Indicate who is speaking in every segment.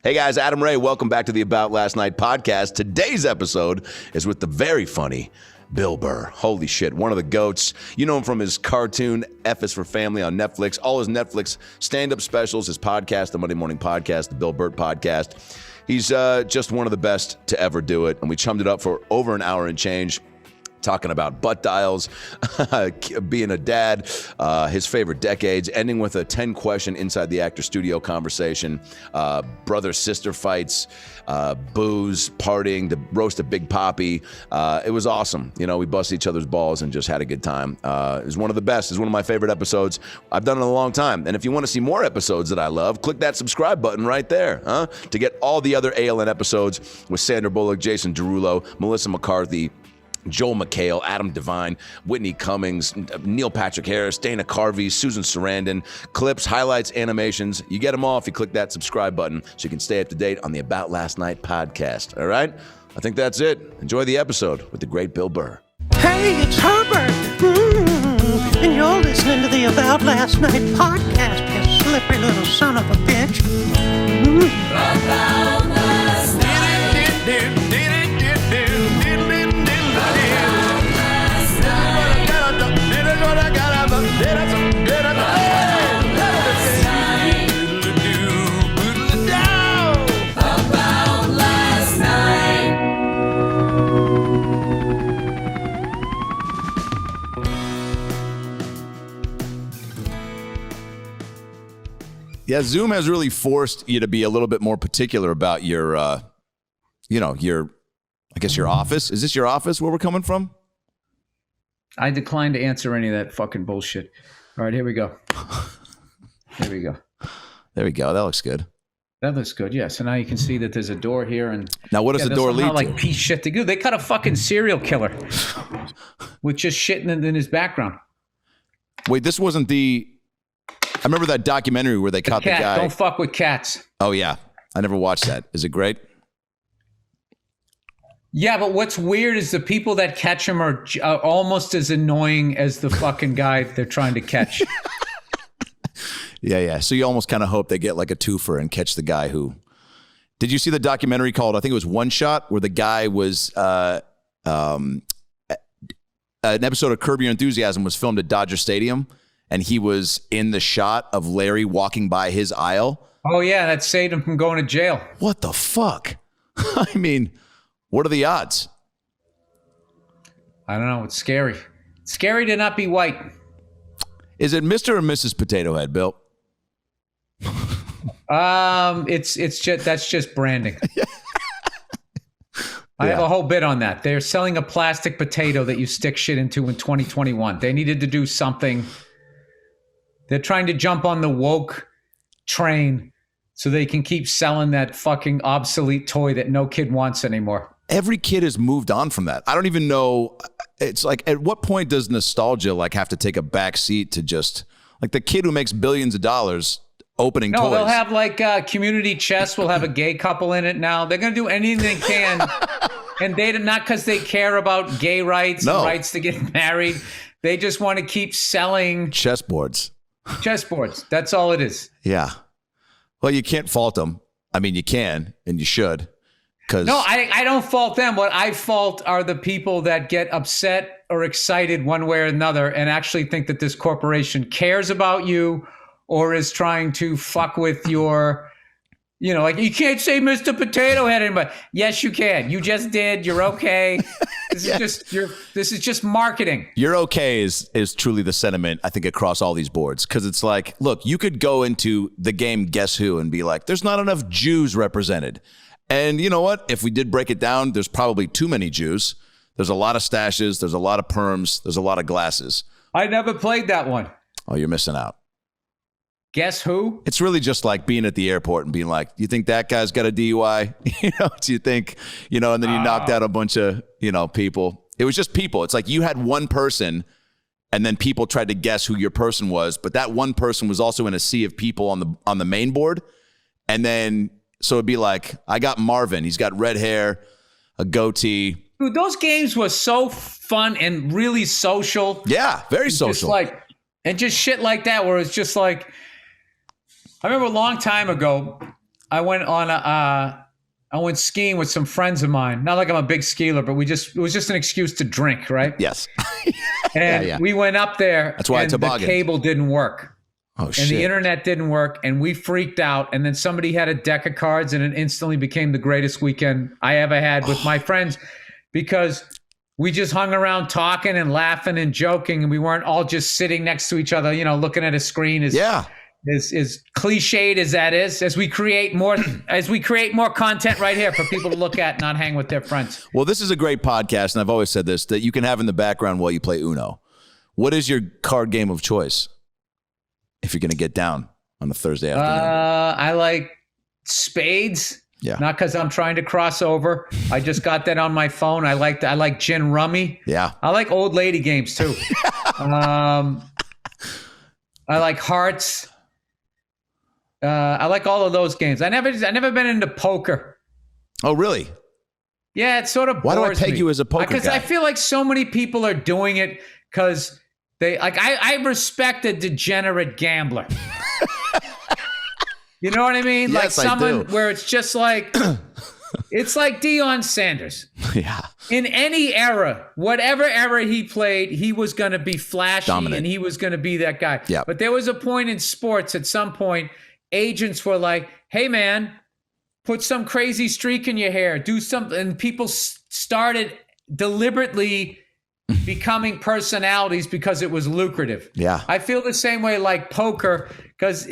Speaker 1: Hey guys, Adam Ray, welcome back to the About Last Night podcast. Today's episode is with the very funny Bill Burr. Holy shit, one of the GOATs. You know him from his cartoon F is for Family on Netflix, all his Netflix stand-up specials, his podcast, the Monday Morning Podcast, the Bill Burr Podcast. He's just one of the best to ever do it, and we chummed it up for over an hour and change. Talking about butt dials, being a dad, his favorite decades, ending with a 10-question Inside the Actor Studio conversation, brother-sister fights, booze, partying, the roast of Big Papi. It was awesome. You know, we busted each other's balls and just had a good time. It was one of the best. It's one of my favorite episodes. I've done it in a long time. And if you want to see more episodes that I love, click that subscribe button right there to get all the other ALN episodes with Sandra, Bullock, Jason Derulo, Melissa McCarthy, Joel McHale, Adam Devine, Whitney Cummings, Neil Patrick Harris, Dana Carvey, Susan Sarandon, clips, highlights, animations. You get them all if you click that subscribe button so you can stay up to date on the About Last Night podcast. All right? I think that's it. Enjoy the episode with the great Bill Burr.
Speaker 2: Hey, it's Herbert. And you're listening to the About Last Night podcast, you slippery little son of a bitch.
Speaker 3: About last night.
Speaker 1: Yeah, Zoom has really forced you to be a little bit more particular about your, I guess your office. Is this your office where we're coming from?
Speaker 4: I decline to answer any of that fucking bullshit. All right, here we go. Here we go.
Speaker 1: There we go. That looks good.
Speaker 4: That looks good, yeah. So now you can see that there's a door here. And
Speaker 1: now what does the door lead to?
Speaker 4: Like piece shit to do. They cut a fucking serial killer with just shit in his background.
Speaker 1: Wait, this wasn't the... I remember that documentary where they caught the guy.
Speaker 4: Don't fuck with cats.
Speaker 1: Oh, yeah. I never watched that. Is it great?
Speaker 4: Yeah, but what's weird is the people that catch him are almost as annoying as the fucking guy they're trying to catch.
Speaker 1: Yeah. So you almost kind of hope they get like a twofer and catch the guy who... Did you see the documentary called, I think it was One Shot, where the guy was... an episode of Curb Your Enthusiasm was filmed at Dodger Stadium, and he was in the shot of Larry walking by his aisle.
Speaker 4: Oh, yeah, that saved him from going to jail.
Speaker 1: What the fuck? I mean, what are the odds?
Speaker 4: I don't know. It's scary. It's scary to not be white.
Speaker 1: Is it Mr. or Mrs. Potato Head, Bill?
Speaker 4: It's just that's just branding. I have a whole bit on that. They're selling a plastic potato that you stick shit into in 2021. They needed to do something. They're trying to jump on the woke train so they can keep selling that fucking obsolete toy that no kid wants anymore.
Speaker 1: Every kid has moved on from that. I don't even know. It's like, at what point does nostalgia like have to take a back seat to just like the kid who makes billions of dollars opening toys?
Speaker 4: No, they'll have like community chess. Will have a gay couple in it now. They're going to do anything they can. And they not because they care about gay rights and rights to get married. They just want to keep selling
Speaker 1: chessboards.
Speaker 4: Chessboards. That's all it is.
Speaker 1: Yeah. Well, you can't fault them. I mean, you can and you should.
Speaker 4: No, I don't fault them. What I fault are the people that get upset or excited one way or another and actually think that this corporation cares about you or is trying to fuck with your... You know, like, you can't say Mr. Potato Head anymore. Yes, you can. You just did. You're okay. This is just marketing.
Speaker 1: You're okay is truly the sentiment, I think, across all these boards. Because it's like, look, you could go into the game Guess Who and be like, there's not enough Jews represented. And you know what? If we did break it down, there's probably too many Jews. There's a lot of stashes. There's a lot of perms. There's a lot of glasses.
Speaker 4: I never played that one.
Speaker 1: Oh, you're missing out.
Speaker 4: Guess Who?
Speaker 1: It's really just like being at the airport and being like, you think that guy's got a DUI? Do you think, and then you knocked out a bunch of, people. It was just people. It's like you had one person and then people tried to guess who your person was. But that one person was also in a sea of people on the main board. And then, so it'd be like, I got Marvin. He's got red hair, a goatee.
Speaker 4: Dude, those games were so fun and really social.
Speaker 1: Yeah, very social.
Speaker 4: And just shit like that where it's just like, I remember a long time ago, I went skiing with some friends of mine. Not like I'm a big skier, but it was just an excuse to drink, right?
Speaker 1: Yes.
Speaker 4: And we went up there.
Speaker 1: That's why
Speaker 4: and the cable didn't work.
Speaker 1: Oh,
Speaker 4: and
Speaker 1: shit.
Speaker 4: the internet didn't work, and we freaked out. And then somebody had a deck of cards, and it instantly became the greatest weekend I ever had with my friends, because we just hung around talking and laughing and joking, and we weren't all just sitting next to each other, looking at a screen. As cliched as that is, as we create more content right here for people to look at, not hang with their friends.
Speaker 1: Well, this is a great podcast, and I've always said this, that you can have in the background while you play Uno. What is your card game of choice if you're going to get down on a Thursday afternoon?
Speaker 4: I like spades.
Speaker 1: Yeah.
Speaker 4: Not because I'm trying to cross over. I just got that on my phone. I like gin rummy.
Speaker 1: Yeah.
Speaker 4: I like old lady games too. I like hearts. I like all of those games. I never been into poker.
Speaker 1: Oh, really?
Speaker 4: Yeah, it sort of
Speaker 1: Why do I
Speaker 4: bores
Speaker 1: peg
Speaker 4: me.
Speaker 1: you as a poker
Speaker 4: Because
Speaker 1: guy?
Speaker 4: I feel like so many people are doing it because they like. I respect a degenerate gambler. You know what I mean?
Speaker 1: Yes,
Speaker 4: like someone
Speaker 1: I do.
Speaker 4: where it's just like, it's like Deion Sanders.
Speaker 1: Yeah.
Speaker 4: In any era, whatever era he played, he was going to be flashy.
Speaker 1: Dominant.
Speaker 4: And he was going to be that guy.
Speaker 1: Yeah.
Speaker 4: But there was a point in sports at some point, agents were like, hey, man, put some crazy streak in your hair, do something. And people started deliberately becoming personalities because it was lucrative.
Speaker 1: Yeah.
Speaker 4: I feel the same way like poker, because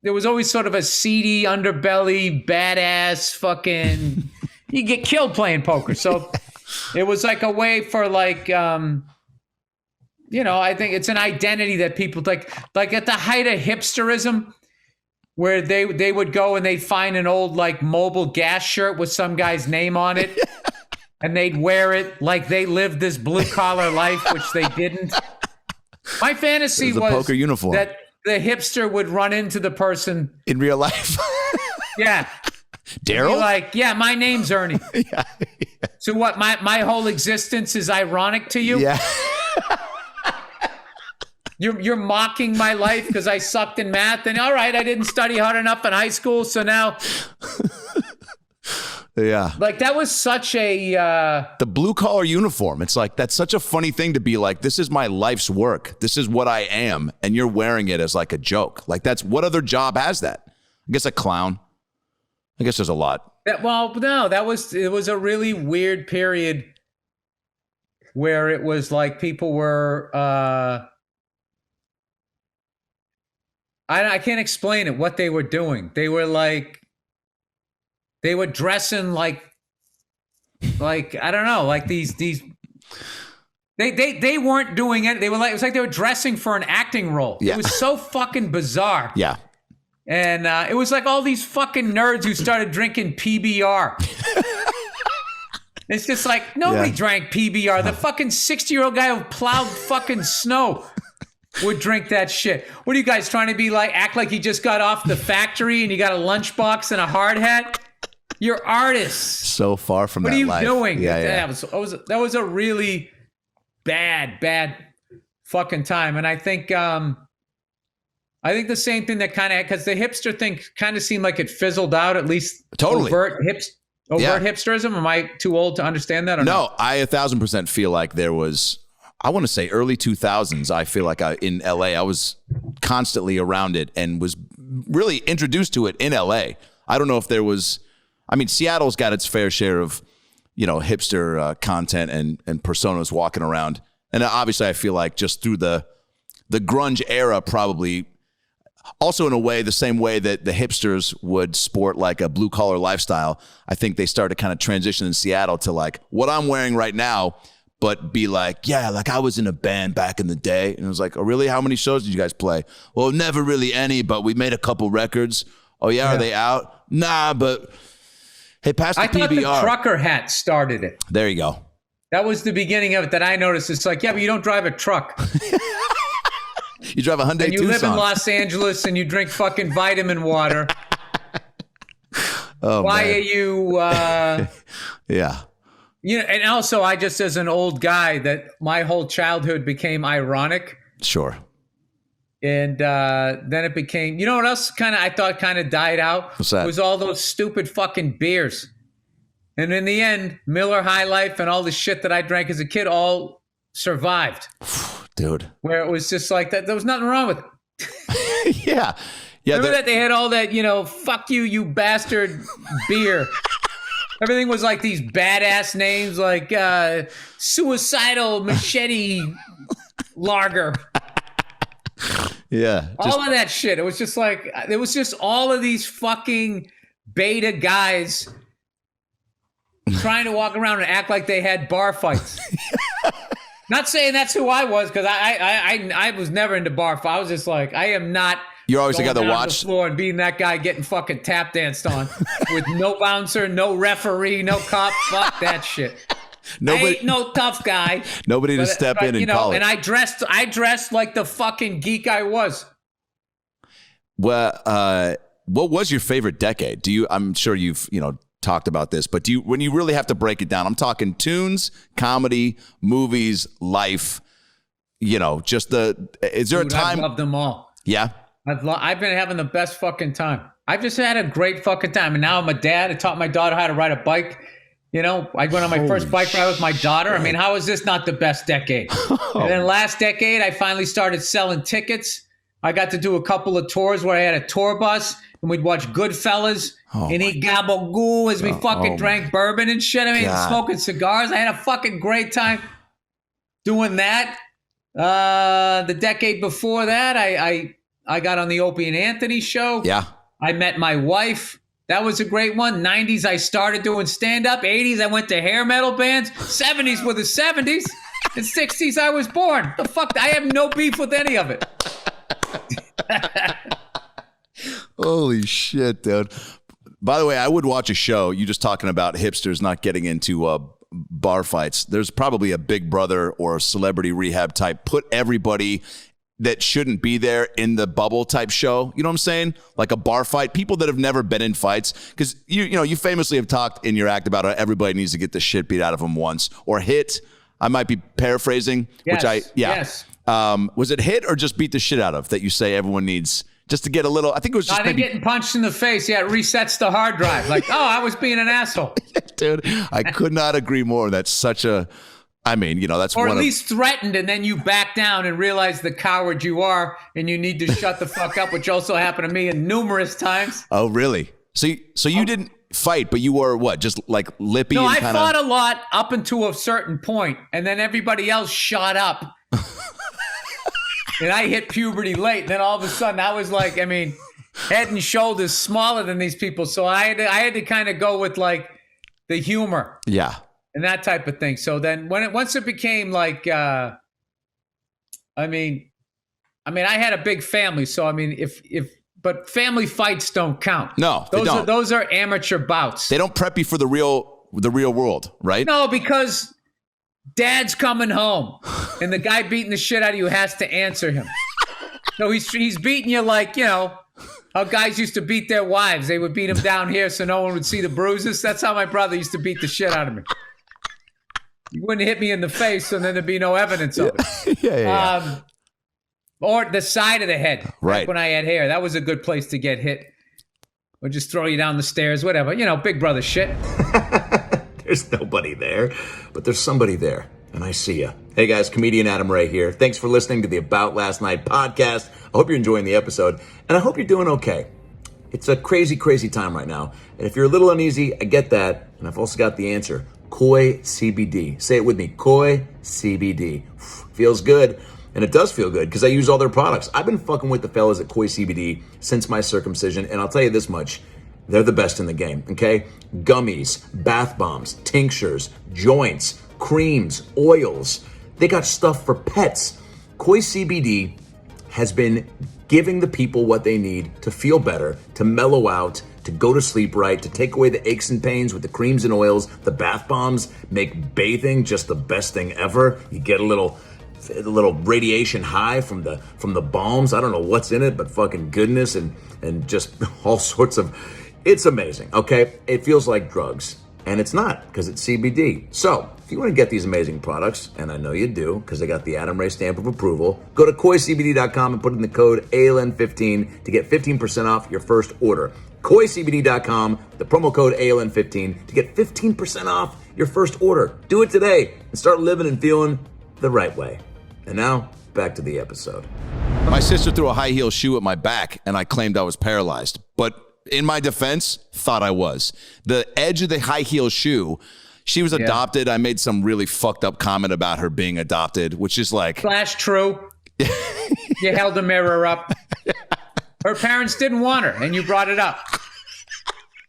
Speaker 4: there was always sort of a seedy underbelly, badass fucking you get killed playing poker. So it was like a way for like I think it's an identity that people like at the height of hipsterism, where they would go and they'd find an old like Mobile gas shirt with some guy's name on it. And they'd wear it like they lived this blue-collar life, which they didn't. My fantasy was
Speaker 1: poker uniform.
Speaker 4: That the hipster would run into the person.
Speaker 1: In real life?
Speaker 4: Yeah.
Speaker 1: Daryl?
Speaker 4: Be like, yeah, my name's Ernie.
Speaker 1: Yeah.
Speaker 4: So what, my whole existence is ironic to you?
Speaker 1: Yeah.
Speaker 4: You're mocking my life because I sucked in math, and all right, I didn't study hard enough in high school, so now...
Speaker 1: Yeah.
Speaker 4: Like that was such a
Speaker 1: the blue collar uniform. It's like, that's such a funny thing to be like, this is my life's work. This is what I am. And you're wearing it as like a joke. Like that's, what other job has that? I guess a clown. I guess there's a lot.
Speaker 4: it was a really weird period where it was like people were I can't explain it, what they were doing. They were dressing like I don't know, like these they weren't doing it. They were like, it was like they were dressing for an acting role.
Speaker 1: Yeah.
Speaker 4: It was so fucking bizarre.
Speaker 1: Yeah.
Speaker 4: And it was like all these fucking nerds who started drinking PBR. It's just like nobody drank PBR. The fucking 60-year-old guy who plowed fucking snow would drink that shit. What are you guys trying to be like? Act like you just got off the factory and you got a lunchbox and a hard hat? You're artists.
Speaker 1: So far from
Speaker 4: What
Speaker 1: that
Speaker 4: are you
Speaker 1: life.
Speaker 4: doing?
Speaker 1: Yeah.
Speaker 4: That was a really bad fucking time. And I think the same thing that kind of, because the hipster thing kind of seemed like it fizzled out, at least
Speaker 1: Totally.
Speaker 4: overt hipsterism. Am I too old to understand that? Or
Speaker 1: No, I 1,000% feel like there was, I want to say early 2000s. I feel like in LA, I was constantly around it and was really introduced to it in LA. I don't know if there was, I mean, Seattle's got its fair share of, hipster content and personas walking around. And obviously I feel like just through the grunge era, probably also in a way, the same way that the hipsters would sport like a blue collar lifestyle. I think they started kind of transition in Seattle to like what I'm wearing right now, but be like, yeah, like I was in a band back in the day. And it was like, oh, really? How many shows did you guys play? Well, never really any, but we made a couple records. Oh, yeah. Are they out? Nah, but hey, pass the PBR.
Speaker 4: I thought the trucker hat started it.
Speaker 1: There you go.
Speaker 4: That was the beginning of it that I noticed. It's like, yeah, but you don't drive a truck.
Speaker 1: You drive a Hyundai
Speaker 4: And you
Speaker 1: Tucson.
Speaker 4: live in Los Angeles and you drink fucking vitamin water.
Speaker 1: Oh,
Speaker 4: Why
Speaker 1: man.
Speaker 4: are you...
Speaker 1: Yeah.
Speaker 4: And also, I just, as an old guy, that my whole childhood became ironic.
Speaker 1: Sure.
Speaker 4: And then it became, you know what else I thought died out?
Speaker 1: What's that?
Speaker 4: Was all those stupid fucking beers. And in the end, Miller High Life and all the shit that I drank as a kid all survived.
Speaker 1: Dude.
Speaker 4: Where it was just like that. There was nothing wrong with it.
Speaker 1: Yeah.
Speaker 4: Remember that they had all that, fuck you, you bastard beer. Everything was like these badass names like Suicidal Machete Lager.
Speaker 1: Yeah.
Speaker 4: All of that shit. It was just like, it was just all of these fucking beta guys trying to walk around and act like they had bar fights. Not saying that's who I was, because I was never into bar fights. I was just like, I am not.
Speaker 1: You're always the guy that watched
Speaker 4: the floor and being that guy getting fucking tap danced on with no bouncer, no referee, no cop. Fuck that shit. I ain't no tough guy.
Speaker 1: Nobody to step in and call it.
Speaker 4: And I dressed like the fucking geek I was.
Speaker 1: Well, what was your favorite decade? I'm sure you've, talked about this, but when you really have to break it down, I'm talking tunes, comedy, movies, life, is there a time?
Speaker 4: I love them all.
Speaker 1: Yeah.
Speaker 4: I've been having the best fucking time. I've just had a great fucking time. And now I'm a dad. I taught my daughter how to ride a bike. I went on my first bike ride with my daughter. I mean, how is this not the best decade? And then last decade, I finally started selling tickets. I got to do a couple of tours where I had a tour bus and we'd watch Goodfellas and eat gabagool as we fucking drank bourbon and shit. I mean, smoking cigars. I had a fucking great time doing that. The decade before that, I got on the Opie and Anthony show.
Speaker 1: Yeah.
Speaker 4: I met my wife. That was a great one. 90s, I started doing stand-up. 80s, I went to hair metal bands. 70s were the 70s. And 60s, I was born. The fuck? I have no beef with any of it.
Speaker 1: Holy shit, dude. By the way, I would watch a show. You just talking about hipsters not getting into bar fights. There's probably a Big Brother or a Celebrity Rehab type. Put everybody that shouldn't be there in the bubble type show. You know what I'm saying? Like a bar fight. People that have never been in fights. Because you famously have talked in your act about how everybody needs to get the shit beat out of them once. Or hit. I might be paraphrasing.
Speaker 4: Yes.
Speaker 1: Was it hit or just beat the shit out of that you say everyone needs just to get a little? I think it was just
Speaker 4: maybe getting punched in the face. Yeah, it resets the hard drive. Like, I was being an asshole.
Speaker 1: Dude, I could not agree more. That's such a... that's
Speaker 4: or
Speaker 1: one
Speaker 4: at least threatened, and then you back down and realize the coward you are, and you need to shut the fuck up, which also happened to me numerous times.
Speaker 1: Oh, really? So you didn't fight, but you were what? Just like lippy?
Speaker 4: No,
Speaker 1: and
Speaker 4: I fought a lot up until a certain point, and then everybody else shot up, and I hit puberty late. And then all of a sudden, I was like, head and shoulders smaller than these people. So I had to kind of go with like the humor.
Speaker 1: Yeah.
Speaker 4: And that type of thing. So then once it became like, I had a big family. So, but family fights don't count.
Speaker 1: No, they don't.
Speaker 4: Those are amateur bouts.
Speaker 1: They don't prep you for the real world, right?
Speaker 4: No, because dad's coming home and the guy beating the shit out of you has to answer him. So he's beating you like, how guys used to beat their wives. They would beat them down here so no one would see the bruises. That's how my brother used to beat the shit out of me. You wouldn't hit me in the face, and then there'd be no evidence of it.
Speaker 1: Yeah.
Speaker 4: Or the side of the head.
Speaker 1: Right.
Speaker 4: Like when I had hair. That was a good place to get hit. Or just throw you down the stairs, whatever. Big brother shit.
Speaker 3: There's nobody there, but there's somebody there, and I see ya. Hey guys, comedian Adam Ray here. Thanks for listening to the About Last Night podcast. I hope you're enjoying the episode, and I hope you're doing okay. It's a crazy, crazy time right now, and if you're a little uneasy, I get that, and I've also got the answer. Koi CBD. Say it with me. Koi CBD. Feels good. And it does feel good because I use all their products. I've been fucking with the fellas at Koi CBD since my circumcision. And I'll tell you this much. They're the best in the game, okay? Gummies, bath bombs, tinctures, joints, creams, oils. They got stuff for pets. Koi CBD has been giving the people what they need to feel better, to mellow out, to go to sleep right, to take away the aches and pains with the creams and oils. The bath bombs make bathing just the best thing ever. You get a little radiation high from the balms. I don't know what's in it, but fucking goodness and just all sorts of... It's amazing, okay? It feels like drugs. And it's not, because it's CBD. So, if you want to get these amazing products, and I know you do, because they got the Adam Ray stamp of approval, go to koicbd.com and put in the code ALN15 to get 15% off your first order. koicbd.com, the promo code ALN15 to get 15% off your first order. Do it today and start living and feeling the right way. And now, back to the episode.
Speaker 1: My sister threw a high heel shoe at my back, and I claimed I was paralyzed. But in my defense, thought I was. The edge of the high heel shoe, she was adopted. I made some really fucked up comment about her being adopted, which is like...
Speaker 4: Slash true. You held the mirror up. Her parents didn't want her, and you brought it up.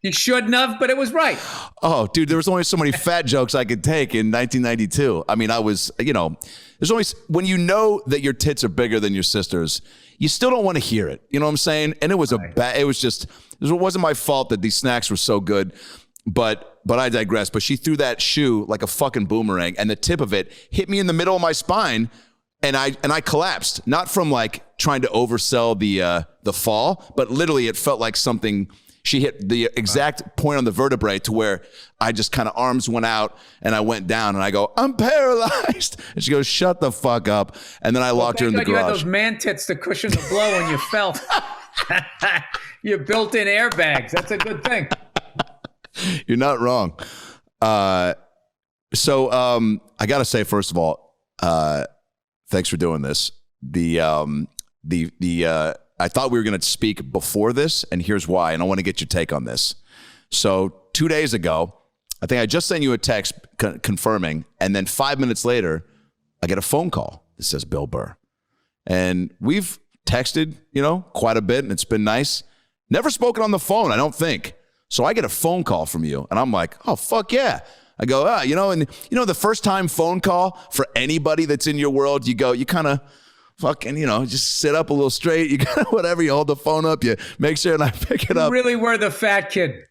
Speaker 4: You shouldn't have, but it was right.
Speaker 1: Oh, dude, there was only so many fat jokes I could take in 1992. I mean, I was, there's always, when you know that your tits are bigger than your sister's, you still don't want to hear it. You know what I'm saying? And it was it wasn't my fault that these snacks were so good, but I digress. But she threw that shoe like a fucking boomerang, and the tip of it hit me in the middle of my spine, and I collapsed. Not from like trying to oversell the fall, but literally it felt like something. She hit the exact point on the vertebrae to where I just kind of arms went out and I went down and I go, I'm paralyzed. And she goes, shut the fuck up. And then I locked her in the garage.
Speaker 4: You had those man tits to cushion the blow when you fell. Your built-in airbags. That's a good thing.
Speaker 1: You're not wrong. So I got to say, first of all, thanks for doing this. I thought we were going to speak before this, and here's why, and I want to get your take on this. So 2 days ago, I think I just sent you a text confirming, and then 5 minutes later, I get a phone call that says Bill Burr. And we've texted, quite a bit, and it's been nice. Never spoken on the phone, I don't think. So I get a phone call from you, and I'm like, oh, fuck yeah. I go, the first time phone call for anybody that's in your world, you kind of, fucking, just sit up a little straight. You got whatever. You hold the phone up. You make sure and I pick it up.
Speaker 4: You really were the fat kid.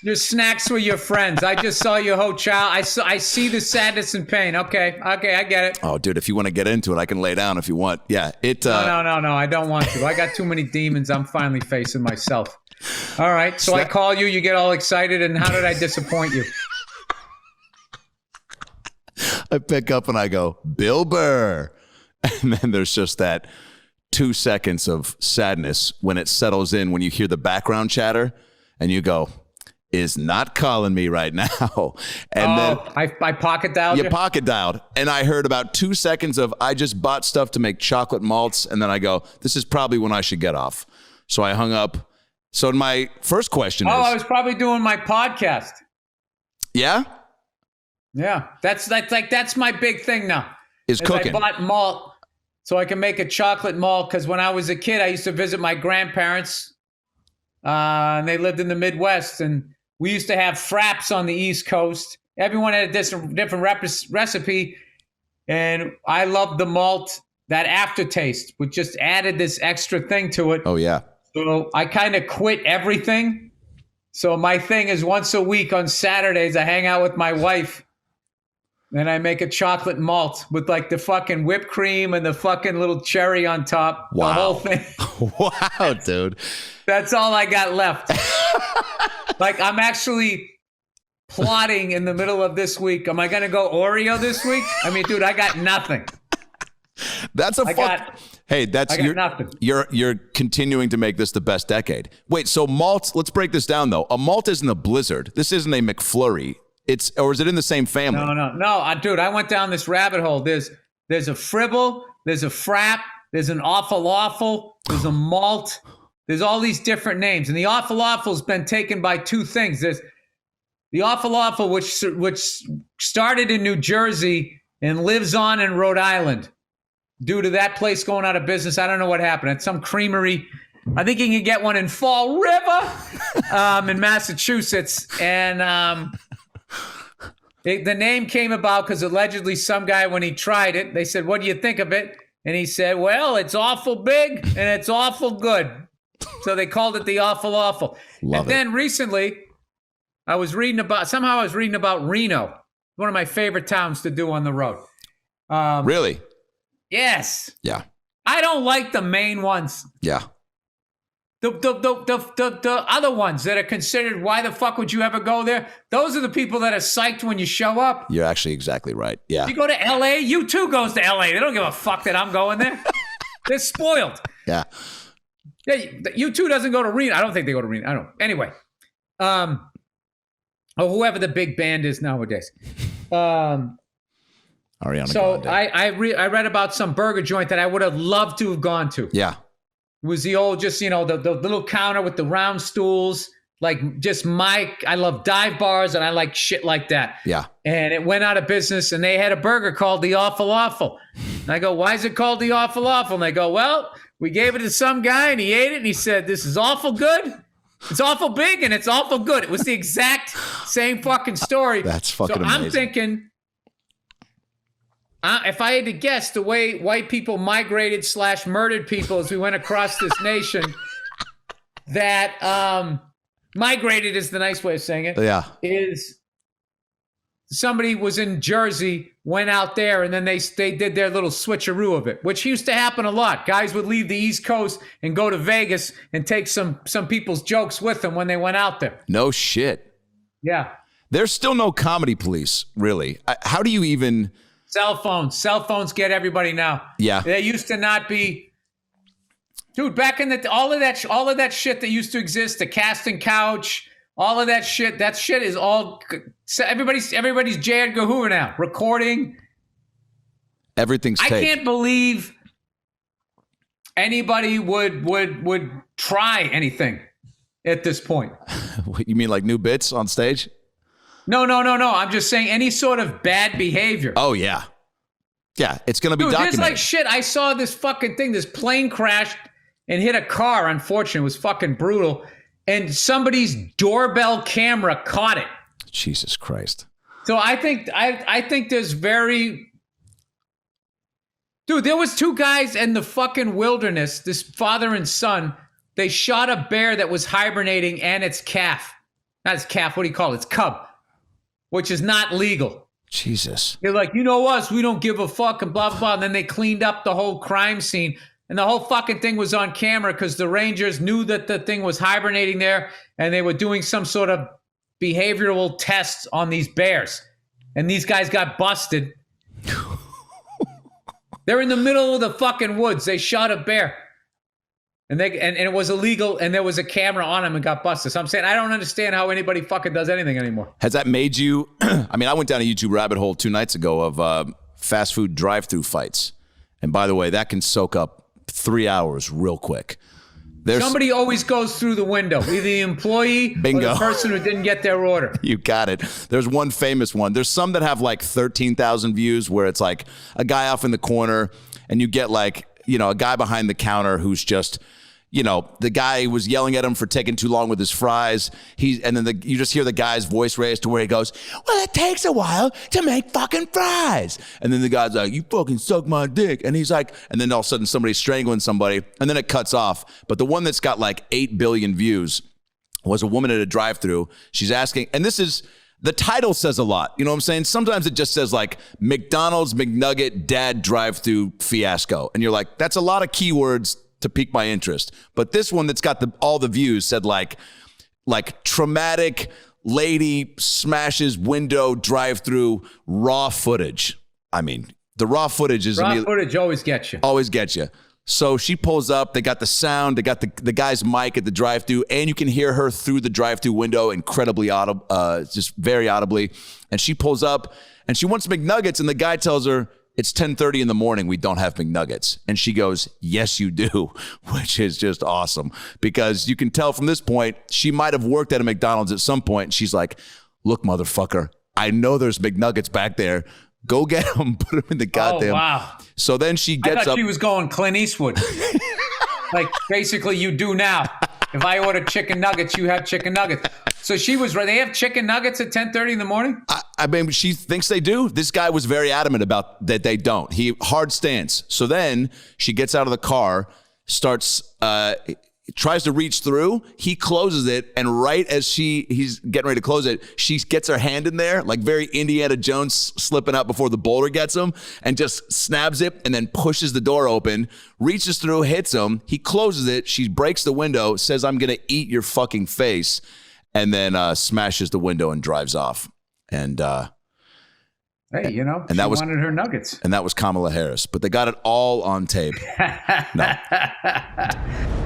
Speaker 4: Your snacks were your friends. I just saw your whole child. I see the sadness and pain. Okay, I get it.
Speaker 1: Oh, dude, if you want to get into it, I can lay down if you want. Yeah, it.
Speaker 4: No, I don't want to. I got too many demons. I'm finally facing myself. All right, so I call you. You get all excited, and how did I disappoint you?
Speaker 1: I pick up and I go, Bill Burr. And then there's just that 2 seconds of sadness when it settles in, when you hear the background chatter and you go, is not calling me right now. And then
Speaker 4: I pocket dialed you?
Speaker 1: Pocket dialed. And I heard about 2 seconds of, I just bought stuff to make chocolate malts. And then I go, this is probably when I should get off. So I hung up. So my first question is.
Speaker 4: I was probably doing my podcast.
Speaker 1: Yeah?
Speaker 4: Yeah. That's my big thing now.
Speaker 1: Is cooking.
Speaker 4: I bought malt so I can make a chocolate malt, because when I was a kid, I used to visit my grandparents, and they lived in the Midwest, and we used to have fraps on the East Coast. Everyone had a different recipe, and I loved the malt, that aftertaste, which just added this extra thing to it.
Speaker 1: Oh, yeah.
Speaker 4: So I kind of quit everything. So my thing is once a week on Saturdays, I hang out with my wife. Then I make a chocolate malt with like the fucking whipped cream and the fucking little cherry on top.
Speaker 1: Wow.
Speaker 4: The whole thing.
Speaker 1: Wow, dude.
Speaker 4: That's all I got left. Like, I'm actually plotting in the middle of this week. Am I going to go Oreo this week? I mean, dude, I got nothing.
Speaker 1: That's
Speaker 4: nothing.
Speaker 1: You're continuing to make this the best decade. Wait, so malt, let's break this down though. A malt isn't a Blizzard. This isn't a McFlurry. Or is it in the same family?
Speaker 4: No, dude, I went down this rabbit hole. There's a Fribble, there's a Frap, there's an Awful, there's a Malt, there's all these different names. And the Awful's been taken by two things. There's the Awful, which started in New Jersey and lives on in Rhode Island. Due to that place going out of business, I don't know what happened. At some creamery, I think you can get one in Fall River in Massachusetts. And the name came about because allegedly some guy, when he tried it, they said, what do you think of it? And he said, well, it's awful big and it's awful good. So they called it the Awful. Then recently, I was reading about Reno, one of my favorite towns to do on the road.
Speaker 1: Really?
Speaker 4: Yes.
Speaker 1: Yeah.
Speaker 4: I don't like the main ones.
Speaker 1: Yeah.
Speaker 4: The other ones that are considered, why the fuck would you ever go there? Those are the people that are psyched when you show up.
Speaker 1: You're actually exactly right. Yeah.
Speaker 4: You go to LA, U2 goes to LA. They don't give a fuck that I'm going there. They're spoiled.
Speaker 1: Yeah.
Speaker 4: Yeah, U2 doesn't go to Reno. I don't think they go to Reno. I don't. Anyway. Or whoever the big band is nowadays.
Speaker 1: Ariana
Speaker 4: So
Speaker 1: Grande.
Speaker 4: I read about some burger joint that I would have loved to have gone to.
Speaker 1: Yeah.
Speaker 4: It was the old, just, the little counter with the round stools. Like, just I love dive bars and I like shit like that.
Speaker 1: Yeah.
Speaker 4: And it went out of business and they had a burger called the Awful Awful. And I go, why is it called the Awful Awful? And they go, well, we gave it to some guy and he ate it and he said, this is awful good. It's awful big and it's awful good. It was the exact same fucking story.
Speaker 1: That's fucking amazing.
Speaker 4: I'm thinking, if I had to guess, the way white people migrated / murdered people as we went across this nation, that migrated is the nice way of saying it.
Speaker 1: Yeah.
Speaker 4: Is somebody was in Jersey, went out there, and then they did their little switcheroo of it, which used to happen a lot. Guys would leave the East Coast and go to Vegas and take some people's jokes with them when they went out there.
Speaker 1: No shit.
Speaker 4: Yeah.
Speaker 1: There's still no comedy police, really. How do you even...
Speaker 4: Cell phones get everybody now.
Speaker 1: Yeah.
Speaker 4: There used to not be... Dude, back in all of that shit that used to exist, the casting couch, all of that shit is all... Everybody's J. Edgar Hoover now. Recording.
Speaker 1: Everything's taped.
Speaker 4: I can't believe anybody would try anything at this point.
Speaker 1: You mean like new bits on stage?
Speaker 4: No. I'm just saying any sort of bad behavior.
Speaker 1: Oh, yeah. Yeah, it's going to be
Speaker 4: Dude,
Speaker 1: documented.
Speaker 4: there's like shit. I saw this fucking thing. This plane crashed and hit a car. Unfortunately, it was fucking brutal. And somebody's doorbell camera caught it.
Speaker 1: Jesus Christ.
Speaker 4: So I think there's very... Dude, there was two guys in the fucking wilderness, this father and son. They shot a bear that was hibernating and its calf. Not its calf, what do you call it? Its cub, which is not legal.
Speaker 1: Jesus.
Speaker 4: They're like, you know us, we don't give a fuck, and blah, blah, blah. And then they cleaned up the whole crime scene. And the whole fucking thing was on camera because the Rangers knew that the thing was hibernating there and they were doing some sort of behavioral tests on these bears. And these guys got busted. They're in the middle of the fucking woods. They shot a bear. And it was illegal, and there was a camera on him and got busted. So I'm saying I don't understand how anybody fucking does anything anymore.
Speaker 1: Has that made you... I mean, I went down a YouTube rabbit hole 2 nights ago of fast food drive-through fights. And by the way, that can soak up 3 hours real quick.
Speaker 4: Somebody always goes through the window, either the employee
Speaker 1: Bingo.
Speaker 4: or the person who didn't get their order.
Speaker 1: You got it. There's one famous one. There's some that have like 13,000 views where it's like a guy off in the corner and you get like, a guy behind the counter who's just... the guy was yelling at him for taking too long with his fries. And then you just hear the guy's voice raised to where he goes, well, it takes a while to make fucking fries. And then the guy's like, you fucking suck my dick. And he's like, and then all of a sudden somebody's strangling somebody and then it cuts off. But the one that's got like 8 billion views was a woman at a drive-thru. She's asking, and the title says a lot. You know what I'm saying? Sometimes it just says like McDonald's McNugget dad drive-thru fiasco. And you're like, that's a lot of keywords to pique my interest. But this one that's got all the views said like traumatic lady smashes window drive-through raw footage. I mean, the raw footage is...
Speaker 4: Raw footage always gets you.
Speaker 1: Always gets you. So she pulls up, they got the sound, they got the guy's mic at the drive-through, and you can hear her through the drive-through window incredibly audible, just very audibly. And she pulls up and she wants McNuggets, and the guy tells her, it's 10:30 in the morning. We don't have McNuggets. And she goes, yes, you do, which is just awesome because you can tell from this point, she might have worked at a McDonald's at some point. She's like, look, motherfucker, I know there's McNuggets back there. Go get them, put them in the goddamn.
Speaker 4: Oh, wow.
Speaker 1: So then she gets up.
Speaker 4: I thought she was going Clint Eastwood. Like basically you do now. If I order chicken nuggets, you have chicken nuggets. So she was right. They have chicken nuggets at 10:30 in the morning?
Speaker 1: I mean, she thinks they do. This guy was very adamant about that they don't. He hard stance. So then she gets out of the car, starts, tries to reach through. He closes it, and right as he's getting ready to close it, she gets her hand in there, like very Indiana Jones slipping out before the boulder gets him, and just snaps it and then pushes the door open, reaches through, hits him. He closes it. She breaks the window, says, "I'm going to eat your fucking face," and then smashes the window and drives off. And
Speaker 4: hey, you know,
Speaker 1: and
Speaker 4: she wanted her nuggets.
Speaker 1: And that was Kamala Harris, but they got it all on tape. No.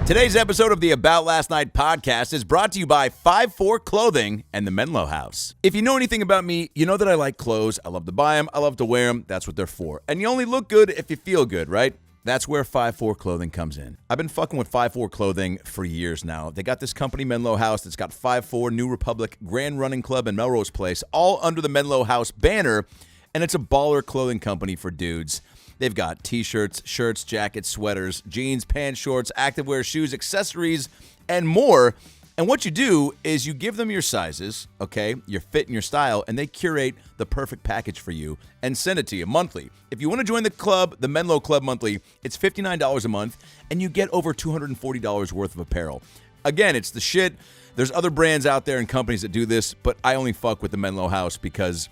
Speaker 1: Today's episode of the About Last Night podcast is brought to you by 5-4 Clothing and the Menlo House. If you know anything about me, you know that I like clothes. I love to buy them. I love to wear them. That's what they're for. And you only look good if you feel good, right? That's where 5-4 Clothing comes in. I've been fucking with 5-4 Clothing for years now. They got this company, Menlo House, that's got 5-4, New Republic, Grand Running Club, and Melrose Place, all under the Menlo House banner. And it's a baller clothing company for dudes. They've got t-shirts, shirts, jackets, sweaters, jeans, pants, shorts, activewear, shoes, accessories, and more. And what you do is you give them your sizes, okay, your fit and your style, and they curate the perfect package for you and send it to you monthly. If you want to join the club, the Menlo Club monthly, it's $59 a month, and you get over $240 worth of apparel. Again, it's the shit. There's other brands out there and companies that do this, but I only fuck with the Menlo House because,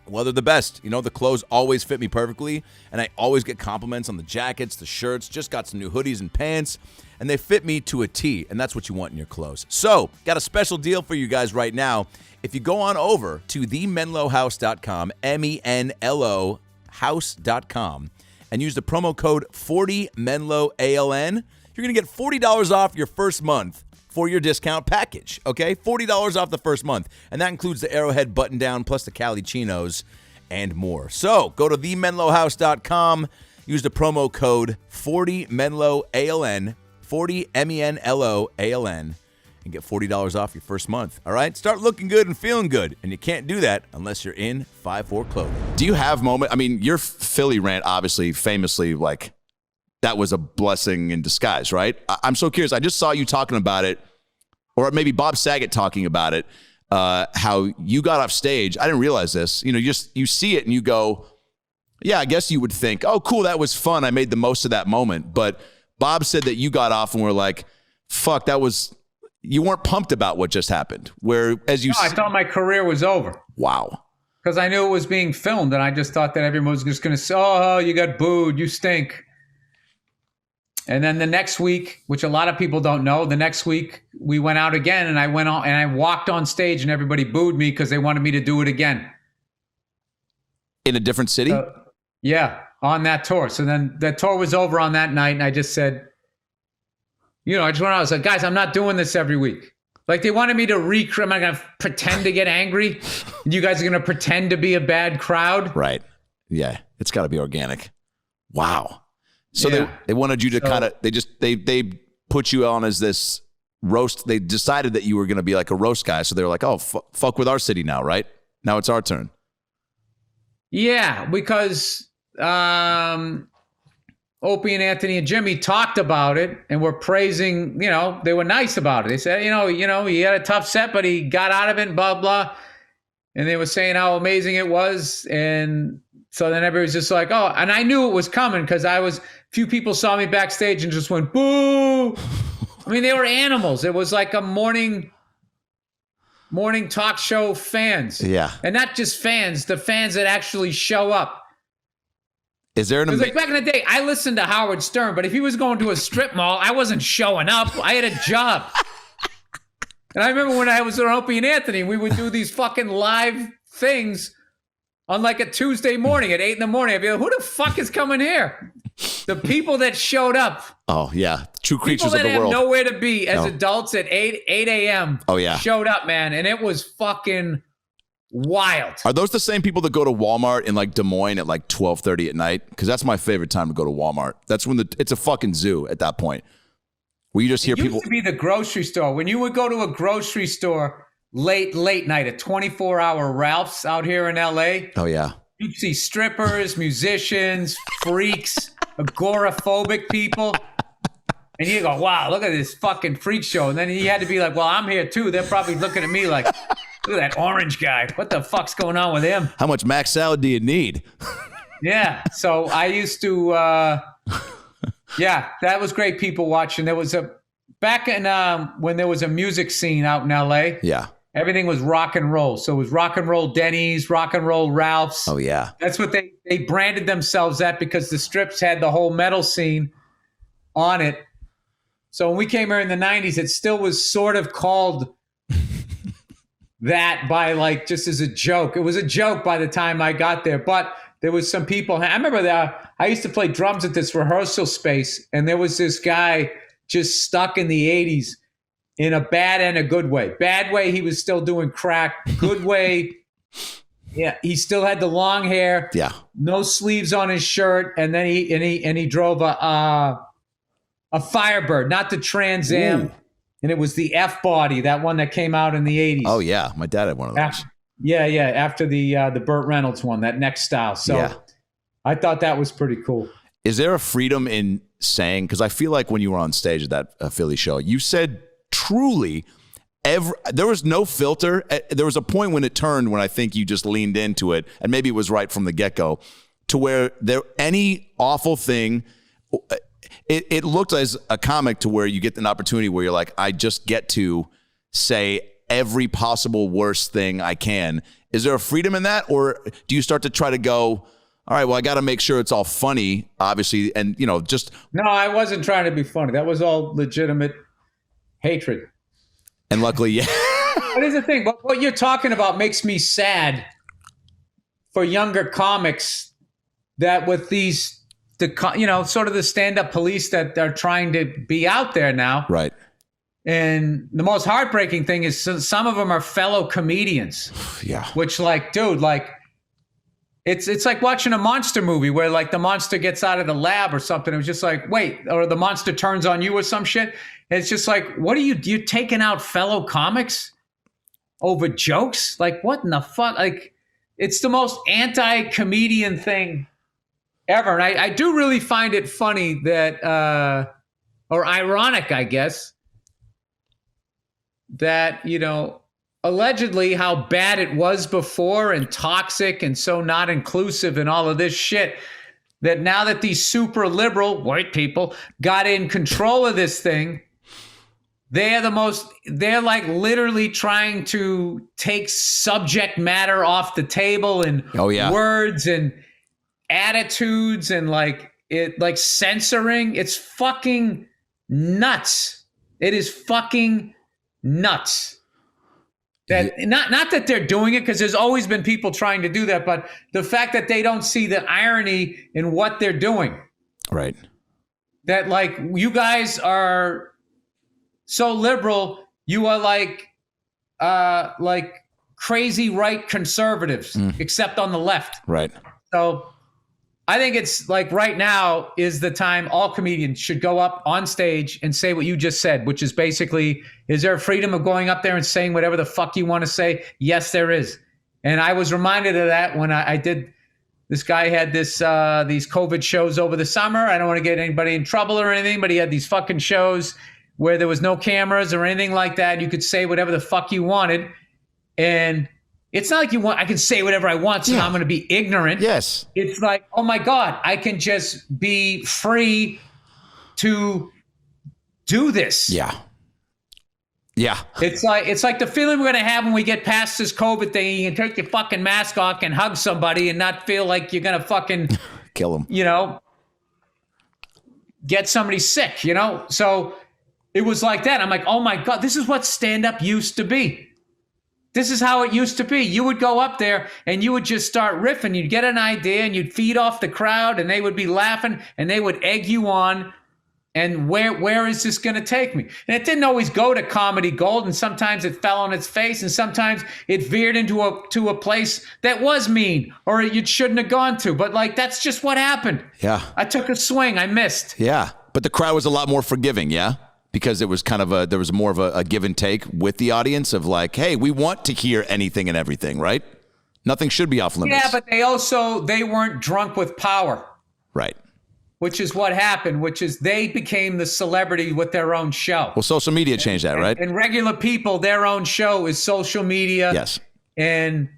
Speaker 1: well, they're the best. You know, the clothes always fit me perfectly, and I always get compliments on the jackets, the shirts, just got some new hoodies and pants, and they fit me to a T, and that's what you want in your clothes. So, got a special deal for you guys right now. If you go on over to themenlohouse.com, MENLO house.com, and use the promo code 40MENLOALN, you're going to get $40 off your first month for your discount package, okay? $40 off the first month. And that includes the Arrowhead button-down plus the Cali Chinos and more. So go to themenlohouse.com, use the promo code 40MENLOALN, 40MENLOALN, and get $40 off your first month, all right? Start looking good and feeling good, and you can't do that unless you're in 5-4 Clothing. Do you have I mean, your Philly rant, obviously, famously, like, that was a blessing in disguise, right? I'm so curious. I just saw you talking about it, or maybe Bob Saget talking about it, how you got off stage. I didn't realize this. You know, you see it and you go, yeah, I guess you would think, oh, cool, that was fun. I made the most of that moment. But Bob said that you got off and were like, fuck, you weren't pumped about what just happened. I thought my career was over.
Speaker 4: Wow. Because I knew it was being filmed, and I just thought that everyone was just going to say, oh, you got booed, you stink. And then the next week, which a lot of people don't know, the next week we went out again, and I went on and I walked on stage, and everybody booed me because they wanted me to do it again.
Speaker 1: In a different city?
Speaker 4: Yeah, on that tour. So then the tour was over on that night, and I just said, you know, I was like, guys, I'm not doing this every week. Like, they wanted me to am I going to pretend to get angry? You guys are going to pretend to be a bad crowd?
Speaker 1: Right. Yeah, it's got to be organic. Wow. So yeah. they wanted you to kind of, they put you on as this roast. They decided that you were going to be like a roast guy. So they were like, oh, fuck with our city now, right? Now it's our turn.
Speaker 4: Yeah, because Opie and Anthony and Jimmy talked about it and were praising, you know, they were nice about it. They said, you know, he had a tough set, but he got out of it and blah, blah. And they were saying how amazing it was. And so then everybody was just like, oh, and I knew it was coming because few people saw me backstage and just went, boo. I mean, they were animals. It was like a morning talk show fans.
Speaker 1: Yeah.
Speaker 4: And not just fans, the fans that actually show up.
Speaker 1: Is there
Speaker 4: like back in the day, I listened to Howard Stern, but if he was going to a strip mall, I wasn't showing up. I had a job. And I remember when I was with Opie and Anthony, we would do these fucking live things on like a Tuesday morning at 8 a.m. I'd be like, who the fuck is coming here? The people that showed up.
Speaker 1: Oh, yeah. True creatures of the world.
Speaker 4: People that have nowhere to be as adults at 8 a.m.
Speaker 1: Oh, yeah.
Speaker 4: Showed up, man. And it was fucking wild.
Speaker 1: Are those the same people that go to Walmart in like Des Moines at like 12:30 at night? Because that's my favorite time to go to Walmart. That's when it's a fucking zoo at that point. Where you just hear people. It used
Speaker 4: to be the grocery store. When you would go to a grocery store late night, a 24-hour Ralph's out here in L.A.
Speaker 1: Oh, yeah.
Speaker 4: You'd see strippers, musicians, freaks, agoraphobic people. And you go, wow, look at this fucking freak show. And then he had to be like, well, I'm here too. They're probably looking at me like, look at that orange guy. What the fuck's going on with him?
Speaker 1: How much mac salad do you need?
Speaker 4: Yeah. So I used to, yeah, that was great people watching. There was a back in when there was a music scene out in LA.
Speaker 1: Yeah.
Speaker 4: Everything was rock and roll. So it was rock and roll Denny's, rock and roll Ralph's.
Speaker 1: Oh, yeah.
Speaker 4: That's what they branded themselves at because the strips had the whole metal scene on it. So when we came here in the 90s, it still was sort of called that by like just as a joke. It was a joke by the time I got there. But there was some people. I remember that I used to play drums at this rehearsal space. And there was this guy just stuck in the 80s. In a bad and a good way. Bad way, he was still doing crack. Good way, yeah, he still had the long hair.
Speaker 1: Yeah.
Speaker 4: No sleeves on his shirt, and then he drove a Firebird, not the Trans Am, and it was the F body, that one that came out in the 80s.
Speaker 1: Oh yeah, my dad had one of those.
Speaker 4: After the Burt Reynolds one, that next style. So
Speaker 1: yeah.
Speaker 4: I thought that was pretty cool.
Speaker 1: Is there a freedom in saying? Because I feel like when you were on stage at that Philly show, you said. Truly, there was no filter. There was a point when it turned when I think you just leaned into it, and maybe it was right from the get-go, to where any awful thing, it looked as a comic to where you get an opportunity where you're like, I just get to say every possible worst thing I can. Is there a freedom in that, or do you start to try to go, all right, well, I got to make sure it's all funny, obviously, and just...
Speaker 4: No, I wasn't trying to be funny. That was all legitimate hatred.
Speaker 1: And luckily, yeah.
Speaker 4: But here's the thing. What you're talking about makes me sad for younger comics that with sort of the stand-up police that are trying to be out there now.
Speaker 1: Right.
Speaker 4: And the most heartbreaking thing is some of them are fellow comedians.
Speaker 1: Yeah.
Speaker 4: Which dude, it's like watching a monster movie where the monster gets out of the lab or something. It was just like, wait, or the monster turns on you or some shit. It's just like, what are you're taking out fellow comics over jokes? Like, what in the fuck? Like, it's the most anti-comedian thing ever. And I do really find it funny that, or ironic, I guess, that, allegedly how bad it was before and toxic and so not inclusive and all of this shit, that now that these super liberal white people got in control of this thing, they're like literally trying to take subject matter off the table and words and attitudes and censoring. It's fucking nuts. It is fucking nuts. That not that they're doing it, because there's always been people trying to do that, but the fact that they don't see the irony in what they're doing.
Speaker 1: Right.
Speaker 4: That you guys are so liberal, you are like crazy right conservatives, except on the left. Right. So I think it's right now is the time all comedians should go up on stage and say what you just said, which is basically, is there a freedom of going up there and saying whatever the fuck you want to say? Yes, there is. And I was reminded of that when I did, this guy had these COVID shows over the summer. I don't want to get anybody in trouble or anything, but he had these fucking shows where there was no cameras or anything like that. You could say whatever the fuck you wanted. And it's not like I can say whatever I want, so I'm going to be ignorant. Yes. It's like, oh my God, I can just be free to do this. Yeah. Yeah. It's like the feeling we're going to have when we get past this COVID thing. You can take your fucking mask off and hug somebody and not feel like you're going to fucking
Speaker 1: kill them.
Speaker 4: Get somebody sick, So it was like that. I'm like, oh my God, this is what stand-up used to be. This is how it used to be. You would go up there and you would just start riffing. You'd get an idea and you'd feed off the crowd and they would be laughing and they would egg you on. And where is this going to take me? And it didn't always go to comedy gold, and sometimes it fell on its face, and sometimes it veered into a place that was mean or you shouldn't have gone to. But that's just what happened. Yeah. I took a swing. I missed.
Speaker 1: Yeah. But the crowd was a lot more forgiving, yeah? Because it was there was more of a give and take with the audience of hey, we want to hear anything and everything, right? Nothing should be off limits.
Speaker 4: Yeah, but they weren't drunk with power.
Speaker 1: Right.
Speaker 4: Which is what happened, which is they became the celebrity with their own show.
Speaker 1: Well, social media changed that, right?
Speaker 4: And regular people, their own show is social media.
Speaker 1: Yes.
Speaker 4: And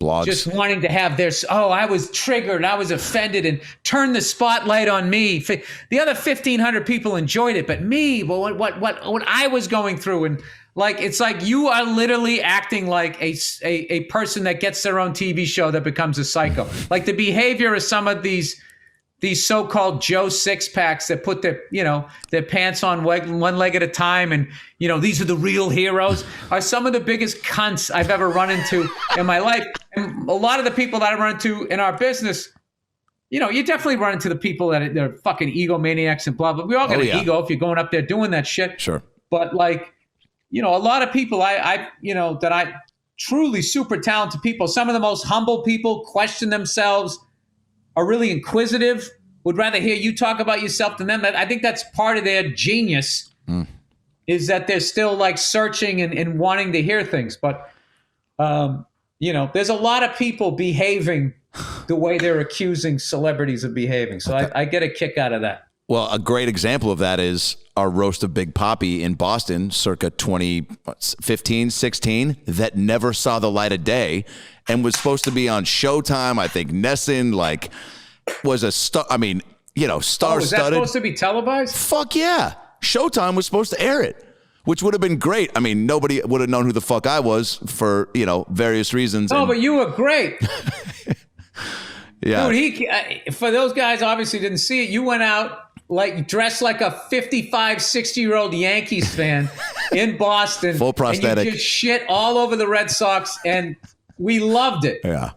Speaker 1: blogs.
Speaker 4: Just wanting to have their, I was triggered, I was offended, and turn the spotlight on me. The other 1,500 people enjoyed it, but me, well, what I was going through, and like it's like you are literally acting like a person that gets their own TV show that becomes a psycho. Like the behavior of some of these so-called Joe Six-Packs that put their pants on one leg at a time, and these are the real heroes, are some of the biggest cunts I've ever run into in my life. And a lot of the people that I run into in our business, you definitely run into the people that they're fucking egomaniacs and blah blah. We all got an ego if you're going up there doing that shit.
Speaker 1: Sure.
Speaker 4: But like, a lot of people that I truly super talented people, some of the most humble people, question themselves, are really inquisitive, would rather hear you talk about yourself than them. I think that's part of their genius, is that they're still like searching and wanting to hear things. But, there's a lot of people behaving the way they're accusing celebrities of behaving. So I get a kick out of that.
Speaker 1: Well, a great example of that is our roast of Big Papi in Boston, circa 2015, 16, that never saw the light of day and was supposed to be on Showtime. I think Nesson, was a star. I mean, star-studded.
Speaker 4: Was that supposed to be televised?
Speaker 1: Fuck yeah. Showtime was supposed to air it, which would have been great. I mean, nobody would have known who the fuck I was for, various reasons.
Speaker 4: Oh, but you were great.
Speaker 1: Yeah.
Speaker 4: Dude, for those guys obviously didn't see it, you went out dressed like a 55, 60-year-old Yankees fan in Boston.
Speaker 1: Full prosthetic.
Speaker 4: And you just shit all over the Red Sox, and we loved it.
Speaker 1: Yeah.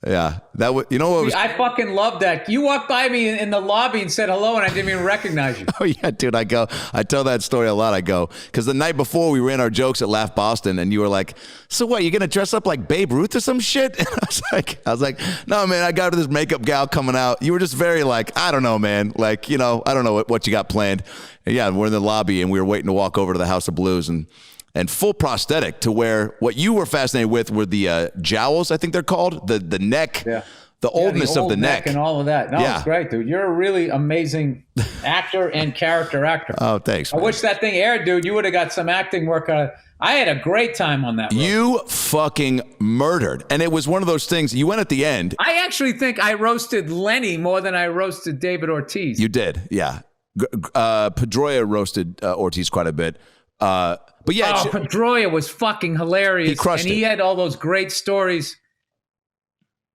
Speaker 1: Yeah. That was,
Speaker 4: I fucking loved that. You walked by me in the lobby and said hello, and I didn't even recognize you.
Speaker 1: Oh, yeah, dude. I tell that story a lot. Because the night before we ran our jokes at Laugh Boston, and you were like, so what, you going to dress up like Babe Ruth or some shit? And I was like, no, man, I got this makeup gal coming out. You were just very I don't know, man. I don't know what you got planned. And yeah, we're in the lobby, and we were waiting to walk over to the House of Blues, and full prosthetic to where what you were fascinated with were the jowls, I think they're called, the neck, the oldness
Speaker 4: the old
Speaker 1: of the neck.
Speaker 4: And all of that. No, it's great, dude. You're a really amazing actor and character actor.
Speaker 1: Oh, thanks, man.
Speaker 4: I wish that thing aired, dude. You would have got some acting work out of it. I had a great time on that road.
Speaker 1: You fucking murdered. And it was one of those things, you went at the end.
Speaker 4: I actually think I roasted Lenny more than I roasted David Ortiz.
Speaker 1: You did, yeah. Pedroia roasted Ortiz quite a bit. But yeah,
Speaker 4: Pedroia was fucking hilarious.
Speaker 1: He crushed it.
Speaker 4: And he had all those great stories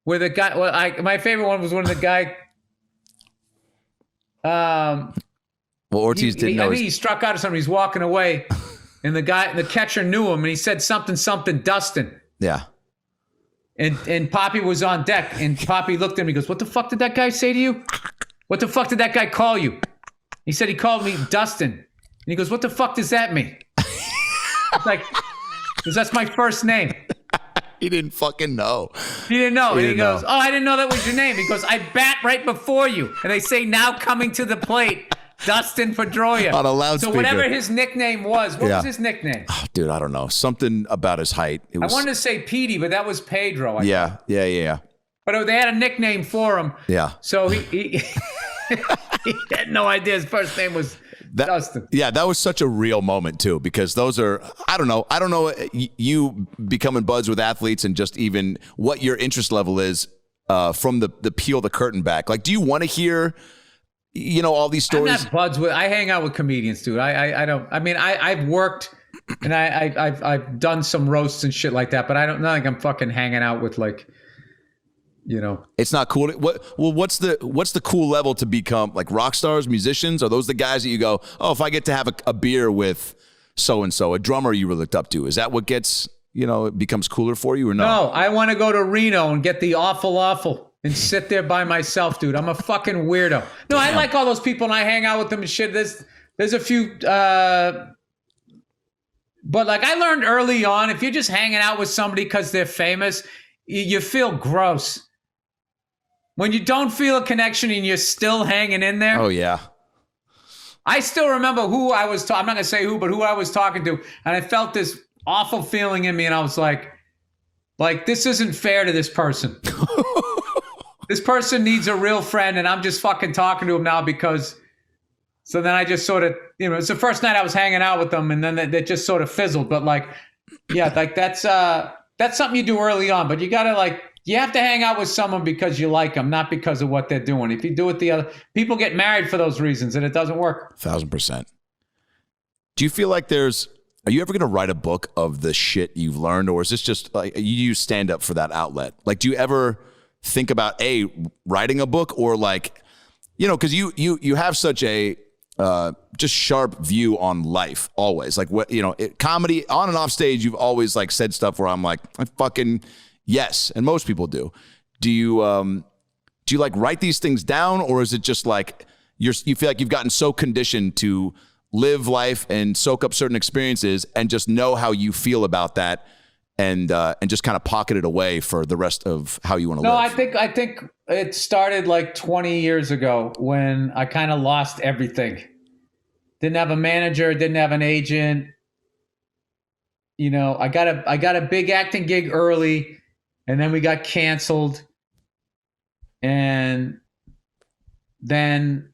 Speaker 4: where the guy, my favorite one was when the guy,
Speaker 1: Ortiz didn't know.
Speaker 4: I think he struck out or something. He's walking away and the catcher knew him and he said something, Dustin.
Speaker 1: Yeah.
Speaker 4: And Papi was on deck and Papi looked at him. He goes, what the fuck did that guy say to you? What the fuck did that guy call you? He said he called me Dustin. And he goes, what the fuck does that mean? It's like, because that's my first name.
Speaker 1: He didn't fucking know.
Speaker 4: He didn't know. And he goes, I didn't know that was your name. He goes, I bat right before you. And they say, now coming to the plate, Dustin Pedroia.
Speaker 1: On a loudspeaker.
Speaker 4: So whatever his nickname was, what was his nickname?
Speaker 1: Oh, dude, I don't know. Something about his height.
Speaker 4: I wanted to say Petey, but that was Pedro.
Speaker 1: Yeah.
Speaker 4: But they had a nickname for him.
Speaker 1: Yeah.
Speaker 4: So he he had no idea his first name was Dustin.
Speaker 1: Yeah, that was such a real moment too, because those are, I don't know, you becoming buds with athletes and just even what your interest level is from the peel the curtain back. Like, do you want to hear, all these stories?
Speaker 4: I'm not buds with, I hang out with comedians, dude. I've worked and I've done some roasts and shit like that, but not like I'm fucking hanging out with
Speaker 1: it's not cool. What's the cool level to become, like rock stars, musicians? Are those the guys that you go, oh, if I get to have a beer with so-and-so, a drummer you really looked up to, is that what gets, it becomes cooler for you or no?
Speaker 4: No, I want to go to Reno and get the awful and sit there by myself, dude. I'm a fucking weirdo. No, I like all those people and I hang out with them and shit. There's a few, but I learned early on, if you're just hanging out with somebody because they're famous, you feel gross. When you don't feel a connection and you're still hanging in there.
Speaker 1: Oh, yeah.
Speaker 4: I still remember who I was I'm not going to say who, but who I was talking to. And I felt this awful feeling in me. And I was like, this isn't fair to this person. This person needs a real friend. And I'm just fucking talking to him now because. So then I just sort of, it's the first night I was hanging out with them. And then that just sort of fizzled. But that's that's something you do early on, but you got to you have to hang out with someone because you like them, not because of what they're doing. If you do it people get married for those reasons and it doesn't work.
Speaker 1: 1,000%. Do you feel like are you ever going to write a book of the shit you've learned, or is this just like you use stand up for that outlet? Like, do you ever think about writing a book, or because you have such a just sharp view on life always. Like comedy on and off stage, you've always said stuff where I'm like, I fucking yes, and most people do. Do you write these things down, or is it just you feel like you've gotten so conditioned to live life and soak up certain experiences and just know how you feel about that, and just kind of pocket it away for the rest of how you want to live?
Speaker 4: No, I think it started 20 years ago when I kind of lost everything. Didn't have a manager, didn't have an agent. I got a big acting gig early, and then we got canceled. And then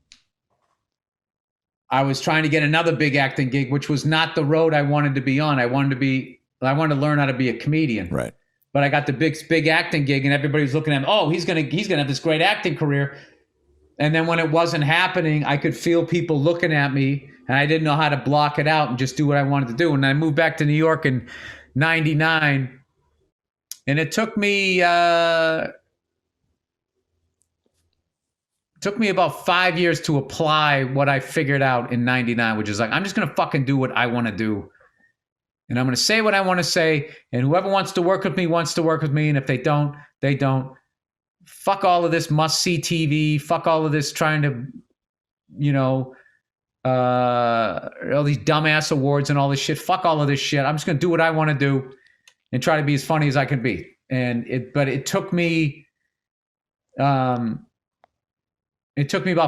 Speaker 4: I was trying to get another big acting gig, which was not the road I wanted to be on. I wanted to learn how to be a comedian.
Speaker 1: Right.
Speaker 4: But I got the big acting gig, and everybody was looking at him. Oh, he's gonna have this great acting career. And then when it wasn't happening, I could feel people looking at me, and I didn't know how to block it out and just do what I wanted to do. And I moved back to New York in '99, and it took me about 5 years to apply what I figured out in '99, which is I'm just gonna fucking do what I want to do. And I'm going to say what I want to say. And whoever wants to work with me wants to work with me. And if they don't, they don't. Fuck all of this must-see TV. Fuck all of this trying to, all these dumbass awards and all this shit. Fuck all of this shit. I'm just going to do what I want to do and try to be as funny as I can be. But it took me about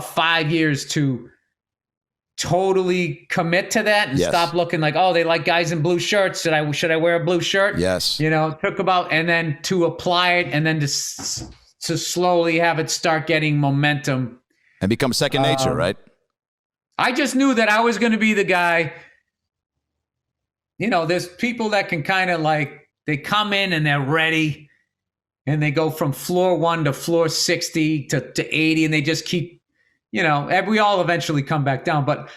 Speaker 4: 5 years to totally commit to that and stop looking like, oh, they like guys in blue shirts. Should I wear a blue shirt?
Speaker 1: Yes.
Speaker 4: It took about, and then to apply it, and then to slowly have it start getting momentum
Speaker 1: and become second nature, right?
Speaker 4: I just knew that I was going to be the guy. There's people that can kind of they come in and they're ready, and they go from floor 1 to floor 60 to 80, and they just keep, we all eventually come back down. But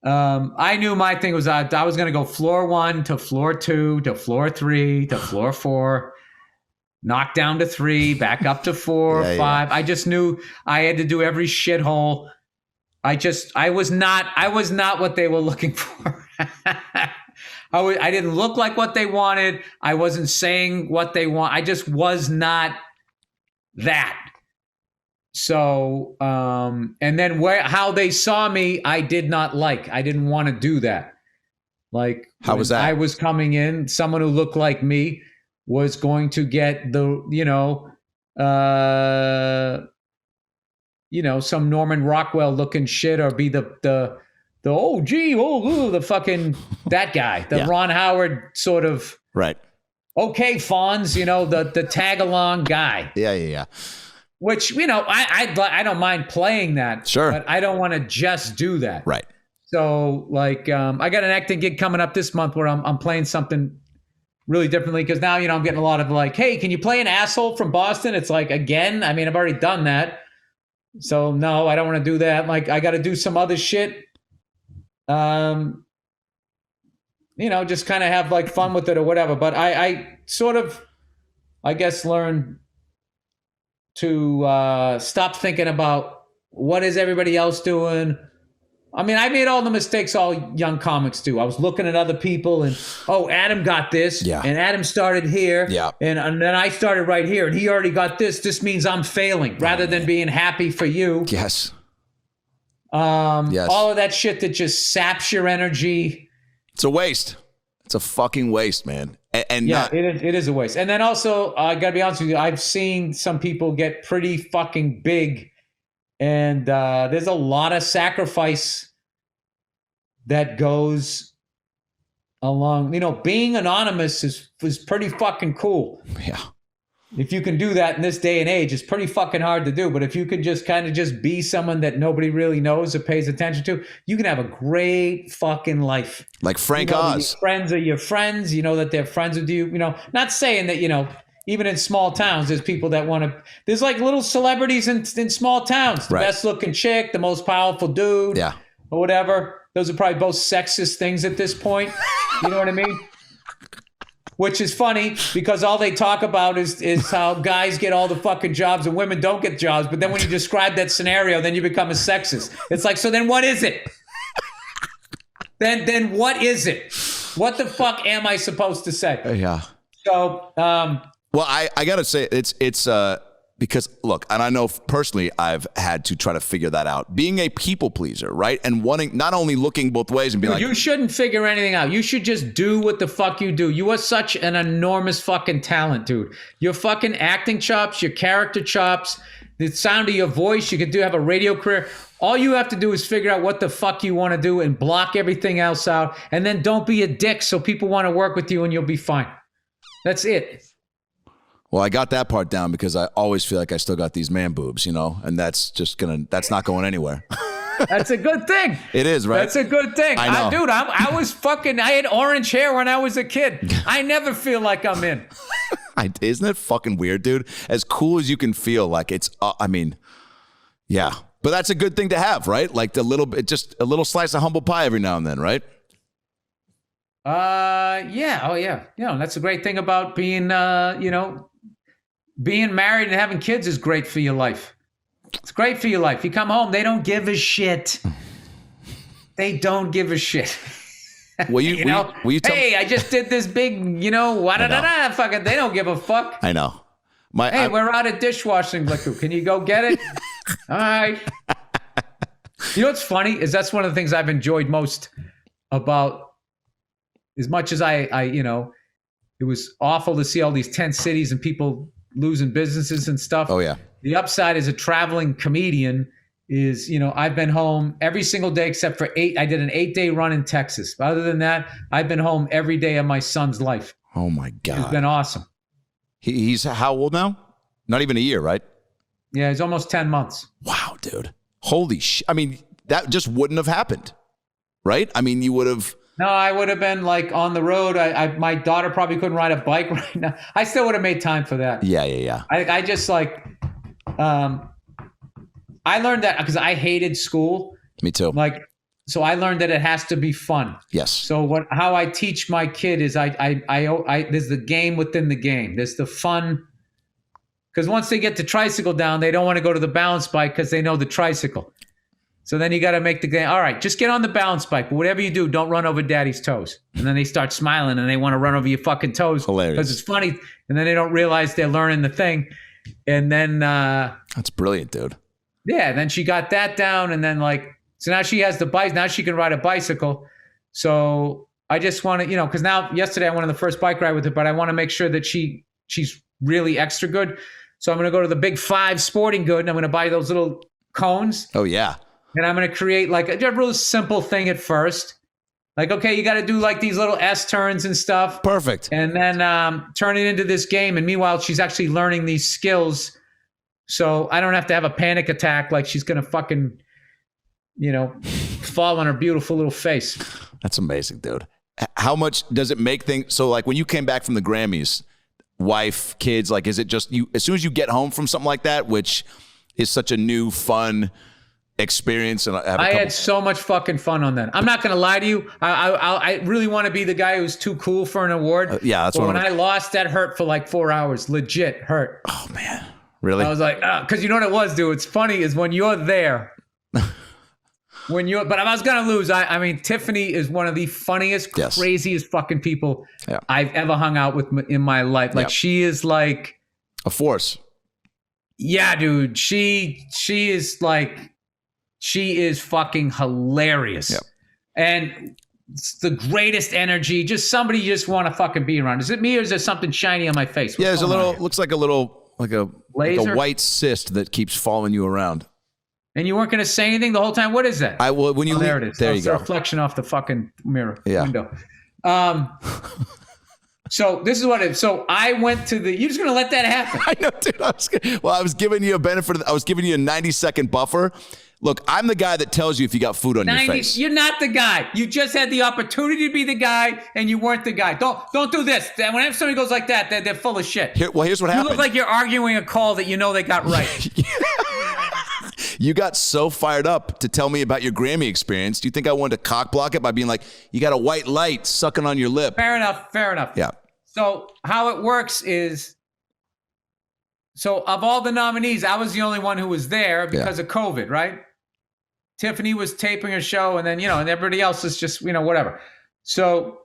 Speaker 4: I knew my thing was I was going to go floor 1 to floor 2 to floor 3 to floor 4, knock down to 3, back up to 4, 5. Yeah. I just knew I had to do every shithole. I was not what they were looking for. I didn't look like what they wanted. I wasn't saying what they want. I just was not that. So, and then how they saw me, I did not like. I didn't want to do that.
Speaker 1: How was that?
Speaker 4: I was coming in, someone who looked like me was going to get some Norman Rockwell looking shit, or be the the fucking that guy, the Ron Howard sort of
Speaker 1: right.
Speaker 4: Okay, Fonz, the tag along guy.
Speaker 1: Yeah.
Speaker 4: Which, I don't mind playing that.
Speaker 1: Sure.
Speaker 4: But I don't want to just do that.
Speaker 1: Right.
Speaker 4: So I got an acting gig coming up this month where I'm playing something really differently, because now, I'm getting a lot of hey, can you play an asshole from Boston? It's again, I've already done that. So no, I don't want to do that. I got to do some other shit. Just kind of have fun with it or whatever. But I sort of, I guess, learned to stop thinking about what is everybody else doing. I made all the mistakes all young comics do. I was looking at other people and, oh, Adam got this, and Adam started here, and then I started right here, and he already got this. This means I'm failing, rather than being happy for you.
Speaker 1: Yes.
Speaker 4: All of that shit that just saps your energy.
Speaker 1: It's a waste. It's a fucking waste, man.
Speaker 4: It is a waste. And then also, I got to be honest with you, I've seen some people get pretty fucking big, and there's a lot of sacrifice that goes along. Being anonymous is pretty fucking cool.
Speaker 1: Yeah.
Speaker 4: if you can do that in this day and age, it's pretty fucking hard to do. But if you could just kind of just be someone that nobody really knows or pays attention to, you can have a great fucking life.
Speaker 1: Like Frank
Speaker 4: Your
Speaker 1: Oz.
Speaker 4: friends are your friends. You know that they're friends with you. Not saying that, even in small towns, there's people that want to. There's like little celebrities in small towns. The best looking chick, the most powerful dude, or whatever. Those are probably both sexist things at this point. You know what I mean? Which is funny because all they talk about is how guys get all the fucking jobs and women don't get jobs. But then when you describe that scenario, then you become a sexist. It's like, so then what is it? Then what is it? What the fuck am I supposed to say?
Speaker 1: Yeah.
Speaker 4: So,
Speaker 1: well, I gotta say it's because look, and I know personally I've had to try to figure that out. Being a people pleaser, right? And wanting, not only looking both ways and being like,
Speaker 4: you shouldn't figure anything out. You should just do what the fuck you do. You are such an enormous fucking talent, dude. Your fucking acting chops, your character chops, the sound of your voice, you could have a radio career. All you have to do is figure out what the fuck you want to do and block everything else out. And then don't be a dick so people want to work with you and you'll be fine. That's it.
Speaker 1: well, I got that part down because I always feel like I still got these man boobs, and that's not going anywhere.
Speaker 4: That's a good thing.
Speaker 1: It is, right?
Speaker 4: That's a good thing.
Speaker 1: I know.
Speaker 4: Dude, I had orange hair when I was a kid. I never feel like I'm in.
Speaker 1: Isn't it fucking weird, dude? As cool as you can feel, like it's, yeah. But that's a good thing to have, right? Like just a little slice of humble pie every now and then, right?
Speaker 4: Yeah. Oh, yeah. That's a great thing about being, being married and having kids is great for your life. It's great for your life. You come home, they don't give a shit. They don't give a shit.
Speaker 1: Will you
Speaker 4: hey, I just did this big, fucking, they don't give a fuck.
Speaker 1: I know.
Speaker 4: We're out of dishwashing liquid. Can you go get it? All right. You know what's funny is that's one of the things I've enjoyed most about, as much as it was awful to see all these tent cities and people losing businesses and stuff.
Speaker 1: Oh, yeah.
Speaker 4: The upside as a traveling comedian is, I've been home every single day except for 8. I did an 8-day run in Texas. But other than that, I've been home every day of my son's life.
Speaker 1: Oh, my God.
Speaker 4: It's been awesome.
Speaker 1: He's how old now? Not even a year, right?
Speaker 4: Yeah, he's almost 10 months.
Speaker 1: Wow, dude. Holy shit. I mean, that just wouldn't have happened, right? I mean, you would have...
Speaker 4: No, I would have been like on the road. My daughter probably couldn't ride a bike right now. I still would have made time for that.
Speaker 1: Yeah.
Speaker 4: I just like... I learned that because I hated school.
Speaker 1: Me too.
Speaker 4: So I learned that it has to be fun.
Speaker 1: Yes.
Speaker 4: So how I teach my kid is I there's the game within the game. There's the fun. Because once they get the tricycle down, they don't want to go to the balance bike because they know the tricycle. So then you got to make the game. All right, just get on the balance bike. But whatever you do, don't run over daddy's toes. And then they start smiling and they want to run over your fucking toes.
Speaker 1: Hilarious.
Speaker 4: Because it's funny. And then they don't realize they're learning the thing. And then...
Speaker 1: That's brilliant, dude.
Speaker 4: Yeah, then she got that down. And then so now she has the bike. Now she can ride a bicycle. So I just want to, because now yesterday I went on the first bike ride with her, but I want to make sure that she's really extra good. So I'm going to go to the Big 5 Sporting Good and I'm going to buy those little cones.
Speaker 1: Oh, yeah.
Speaker 4: And I'm going to create a real simple thing at first. Okay, you got to do these little S turns and stuff.
Speaker 1: Perfect.
Speaker 4: And then turn it into this game. And meanwhile, she's actually learning these skills. So I don't have to have a panic attack like she's going to fucking, fall on her beautiful little face.
Speaker 1: That's amazing, dude. How much does it make things? So when you came back from the Grammys, wife, kids, is it just you, as soon as you get home from something like that, which is such a new, fun experience, and I had
Speaker 4: so much fucking fun on that. I'm not gonna lie to you. I really want to be the guy who's too cool for an award.
Speaker 1: Yeah, that's what.
Speaker 4: When I lost, that hurt for 4 hours. Legit hurt.
Speaker 1: Oh man, really?
Speaker 4: I was like, because you know what it was, dude. It's funny is when you're there. But I was gonna lose. I mean, Tiffany is one of the funniest, craziest fucking people I've ever hung out with in my life. She is a
Speaker 1: force.
Speaker 4: Yeah, dude. She is fucking hilarious. Yep. And it's the greatest energy. Just somebody you just want to fucking be around. Is it me or is there something shiny on my face?
Speaker 1: There's looks like a white cyst that keeps following you around.
Speaker 4: And you weren't going to say anything the whole time? What is that?
Speaker 1: When you
Speaker 4: there it is.
Speaker 1: There you
Speaker 4: go. It's a reflection off the fucking mirror window. So this is what it is. So I went to you're just going to let that happen?
Speaker 1: I know, dude. I was giving you a benefit. I was giving you a 90-second buffer. Look, I'm the guy that tells you if you got food on your face.
Speaker 4: You're not the guy. You just had the opportunity to be the guy, and you weren't the guy. Don't do this. Whenever somebody goes like that, they're full of shit.
Speaker 1: Here's what happened.
Speaker 4: You look like you're arguing a call that you know they got right.
Speaker 1: You got so fired up to tell me about your Grammy experience. Do you think I wanted to cock block it by being like, you got a white light sucking on your lip?
Speaker 4: Fair enough.
Speaker 1: Yeah.
Speaker 4: So how it works is, so of all the nominees, I was the only one who was there because of COVID, right? Tiffany was taping her show, and then, and everybody else is just, whatever. So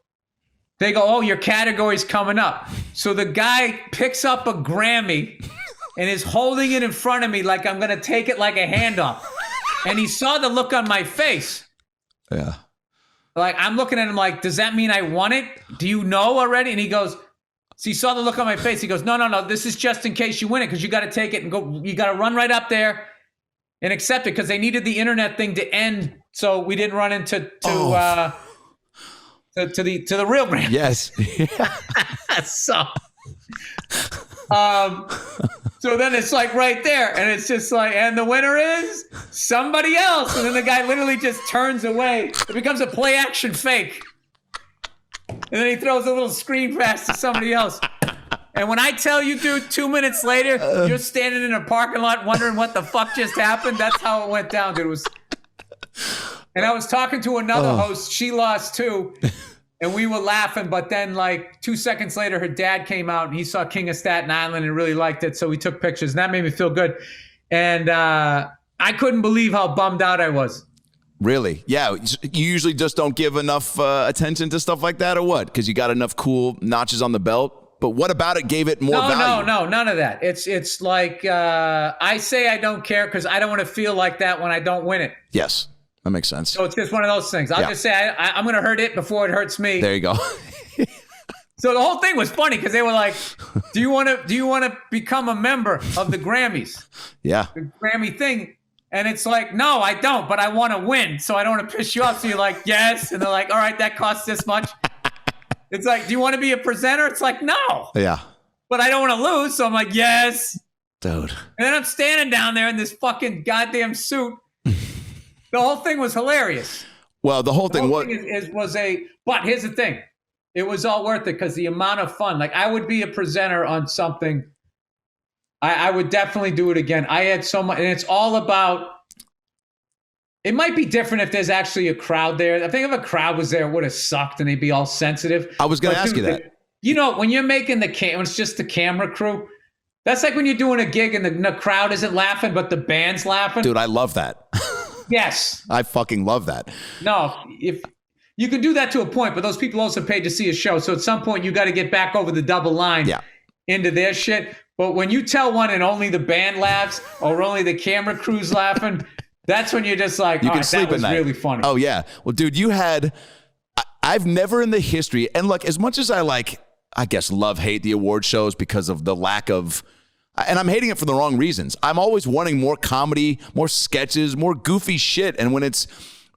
Speaker 4: they go, oh, your category's coming up. So the guy picks up a Grammy and is holding it in front of me like I'm going to take it like a handoff. And he saw the look on my face.
Speaker 1: Yeah.
Speaker 4: Like, I'm looking at him like, does that mean I won it? Do you know already? And he goes, so he saw the look on my face. He goes, no, this is just in case you win it, because you got to take it and go, you got to run right up there and accept it, because they needed the internet thing to end, so we didn't run into the real brand.
Speaker 1: Yes.
Speaker 4: So then it's like right there, and it's just like, and the winner is somebody else, and then the guy literally just turns away. It becomes a play action fake, and then he throws a little screen pass to somebody else. And when I tell you, dude, 2 minutes later, you're standing in a parking lot wondering what the fuck just happened. That's how it went down, dude. And I was talking to another host. She lost too. And we were laughing. But then like 2 seconds later, her dad came out and he saw King of Staten Island and really liked it. So we took pictures. And that made me feel good. And I couldn't believe how bummed out I was.
Speaker 1: Really? Yeah. You usually just don't give enough attention to stuff like that, or what? Because you got enough cool notches on the belt? But what about it gave it more value?
Speaker 4: No, none of that. It's like I say I don't care because I don't want to feel like that when I don't win it.
Speaker 1: Yes, that makes sense.
Speaker 4: So it's just one of those things. I'll just say I'm going to hurt it before it hurts me.
Speaker 1: There you go.
Speaker 4: So the whole thing was funny because they were like, "Do you want to become a member of the Grammys?"
Speaker 1: Yeah.
Speaker 4: The Grammy thing. And it's like, no, I don't, but I want to win, so I don't want to piss you off. So you're like, yes, and they're like, all right, that costs this much. It's like, do you want to be a presenter? It's like, no.
Speaker 1: Yeah.
Speaker 4: But I don't want to lose, so I'm like, yes.
Speaker 1: Dude.
Speaker 4: And then I'm standing down there in this fucking goddamn suit. The whole thing was hilarious.
Speaker 1: Well, the whole thing
Speaker 4: was but here's the thing. It was all worth it because the amount of fun. Like, I would be a presenter on something. I would definitely do it again. I had so much, and it's all about, it might be different if there's actually a crowd there. I think if a crowd was there, it would have sucked and they'd be all sensitive.
Speaker 1: I was going to ask you that.
Speaker 4: When you're making when it's just the camera crew, that's like when you're doing a gig and the crowd isn't laughing, but the band's laughing.
Speaker 1: Dude, I love that.
Speaker 4: Yes.
Speaker 1: I fucking love that.
Speaker 4: No, if you can do that to a point, but those people also paid to see a show. So at some point you got to get back over the double line into their shit. But when you tell one and only the band laughs or only the camera crew's laughing, that's when you're just like,
Speaker 1: you can sleep
Speaker 4: that was
Speaker 1: at night.
Speaker 4: Really funny.
Speaker 1: Oh, yeah. Well, dude, I've never in the history, and look, as much as I hate the award shows because of the lack of, and I'm hating it for the wrong reasons. I'm always wanting more comedy, more sketches, more goofy shit. And when it's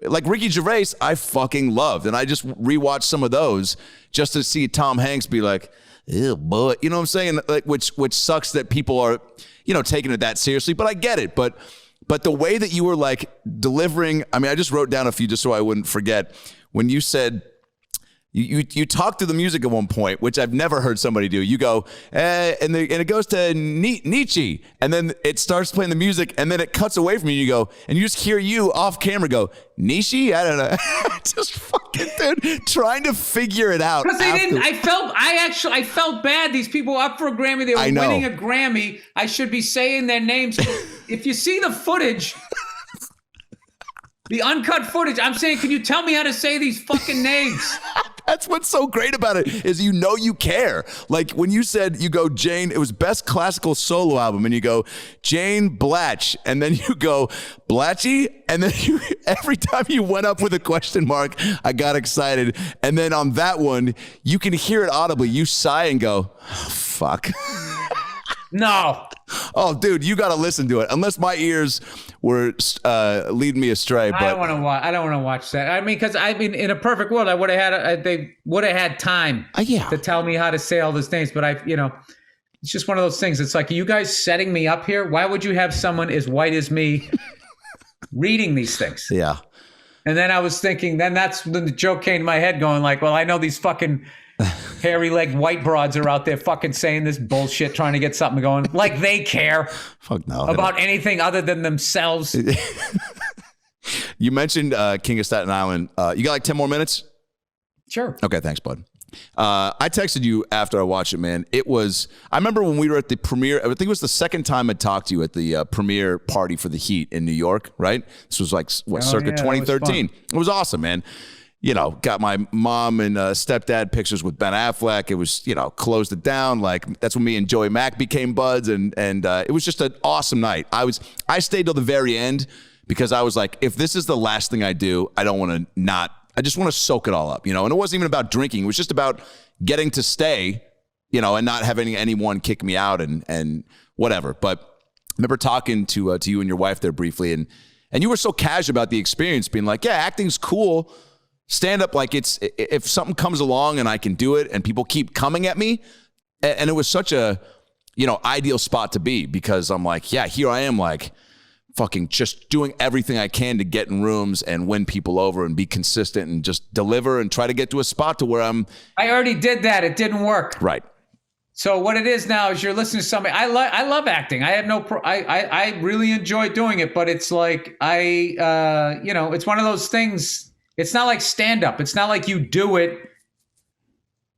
Speaker 1: like Ricky Gervais, I fucking loved. And I just rewatched some of those just to see Tom Hanks be like, ew, boy. You know what I'm saying? Like, which sucks that people are, taking it that seriously, but I get it. But the way that you were like delivering, I mean, I just wrote down a few just so I wouldn't forget. When you said, you talked through the music at one point, which I've never heard somebody do. You go, and it goes to Nietzsche, and then it starts playing the music, and then it cuts away from you, and you go, and you just hear you off camera go, Nietzsche? I don't know. Just fucking, dude, trying to figure it out.
Speaker 4: Because I felt bad. These people were up for a Grammy. They were winning a Grammy. I should be saying their names. If you see the footage, the uncut footage, I'm saying, can you tell me how to say these fucking names?
Speaker 1: That's what's so great about it is you care. Like when you said, you go, Jane, it was best classical solo album, and you go, Jane Blatch, and then you go, Blatchy, and then every time you went up with a question mark, I got excited. And then on that one, you can hear it audibly. You sigh and go, oh, fuck.
Speaker 4: No.
Speaker 1: Oh, dude, you got to listen to it. Unless my ears were leading me astray. But
Speaker 4: I don't want to watch. I don't want to watch that. I mean, because in a perfect world, I would have had. They would have had time to tell me how to say all those things. But it's just one of those things. It's like, are you guys setting me up here? Why would you have someone as white as me reading these things?
Speaker 1: Yeah. And
Speaker 4: then I was thinking. Then that's when the joke came to my head, going like, well, I know these fucking hairy-legged white broads are out there fucking saying this bullshit, trying to get something going. Like they care about anything other than themselves.
Speaker 1: You mentioned King of Staten Island. You got like 10 more minutes?
Speaker 4: Sure.
Speaker 1: Okay, thanks, bud. I texted you after I watched it, man. I remember when we were at the premiere, I think it was the second time I talked to you at the premiere party for The Heat in New York, right? This was like, circa 2013. It was awesome, man. Got my mom and stepdad pictures with Ben Affleck. It was, closed it down. Like, that's when me and Joey Mac became buds. And it was just an awesome night. I stayed till the very end because I was like, if this is the last thing I do, I don't want to I just want to soak it all up, and it wasn't even about drinking. It was just about getting to stay, and not having anyone kick me out and whatever. But I remember talking to you and your wife there briefly. And you were so casual about the experience, being like, yeah, acting's cool. Stand up, like if something comes along and I can do it and people keep coming at me. And it was such a, ideal spot to be, because I'm like, yeah, here I am, like fucking just doing everything I can to get in rooms and win people over and be consistent and just deliver and try to get to a spot to where
Speaker 4: I already did that. It didn't work.
Speaker 1: Right.
Speaker 4: So what it is now is you're listening to somebody. I love acting. I have I really enjoy doing it, but it's like it's one of those things. It's not like stand-up. It's not like you do it.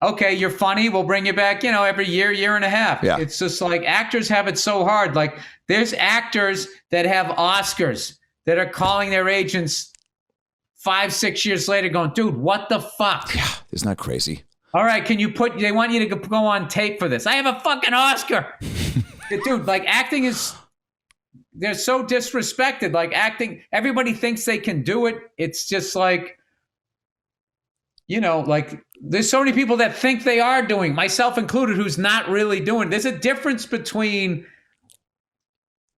Speaker 4: Okay, you're funny. We'll bring you back, every year and a half.
Speaker 1: Yeah.
Speaker 4: It's just like actors have it so hard. Like there's actors that have Oscars that are calling their agents 5-6 years later going, dude, what the fuck?
Speaker 1: Yeah, isn't that crazy?
Speaker 4: All right, they want you to go on tape for this. I have a fucking Oscar. Dude, like acting they're so disrespected. Like acting, everybody thinks they can do it. It's just like, like there's so many people that think they are doing, myself included, who's not really doing. There's a difference between,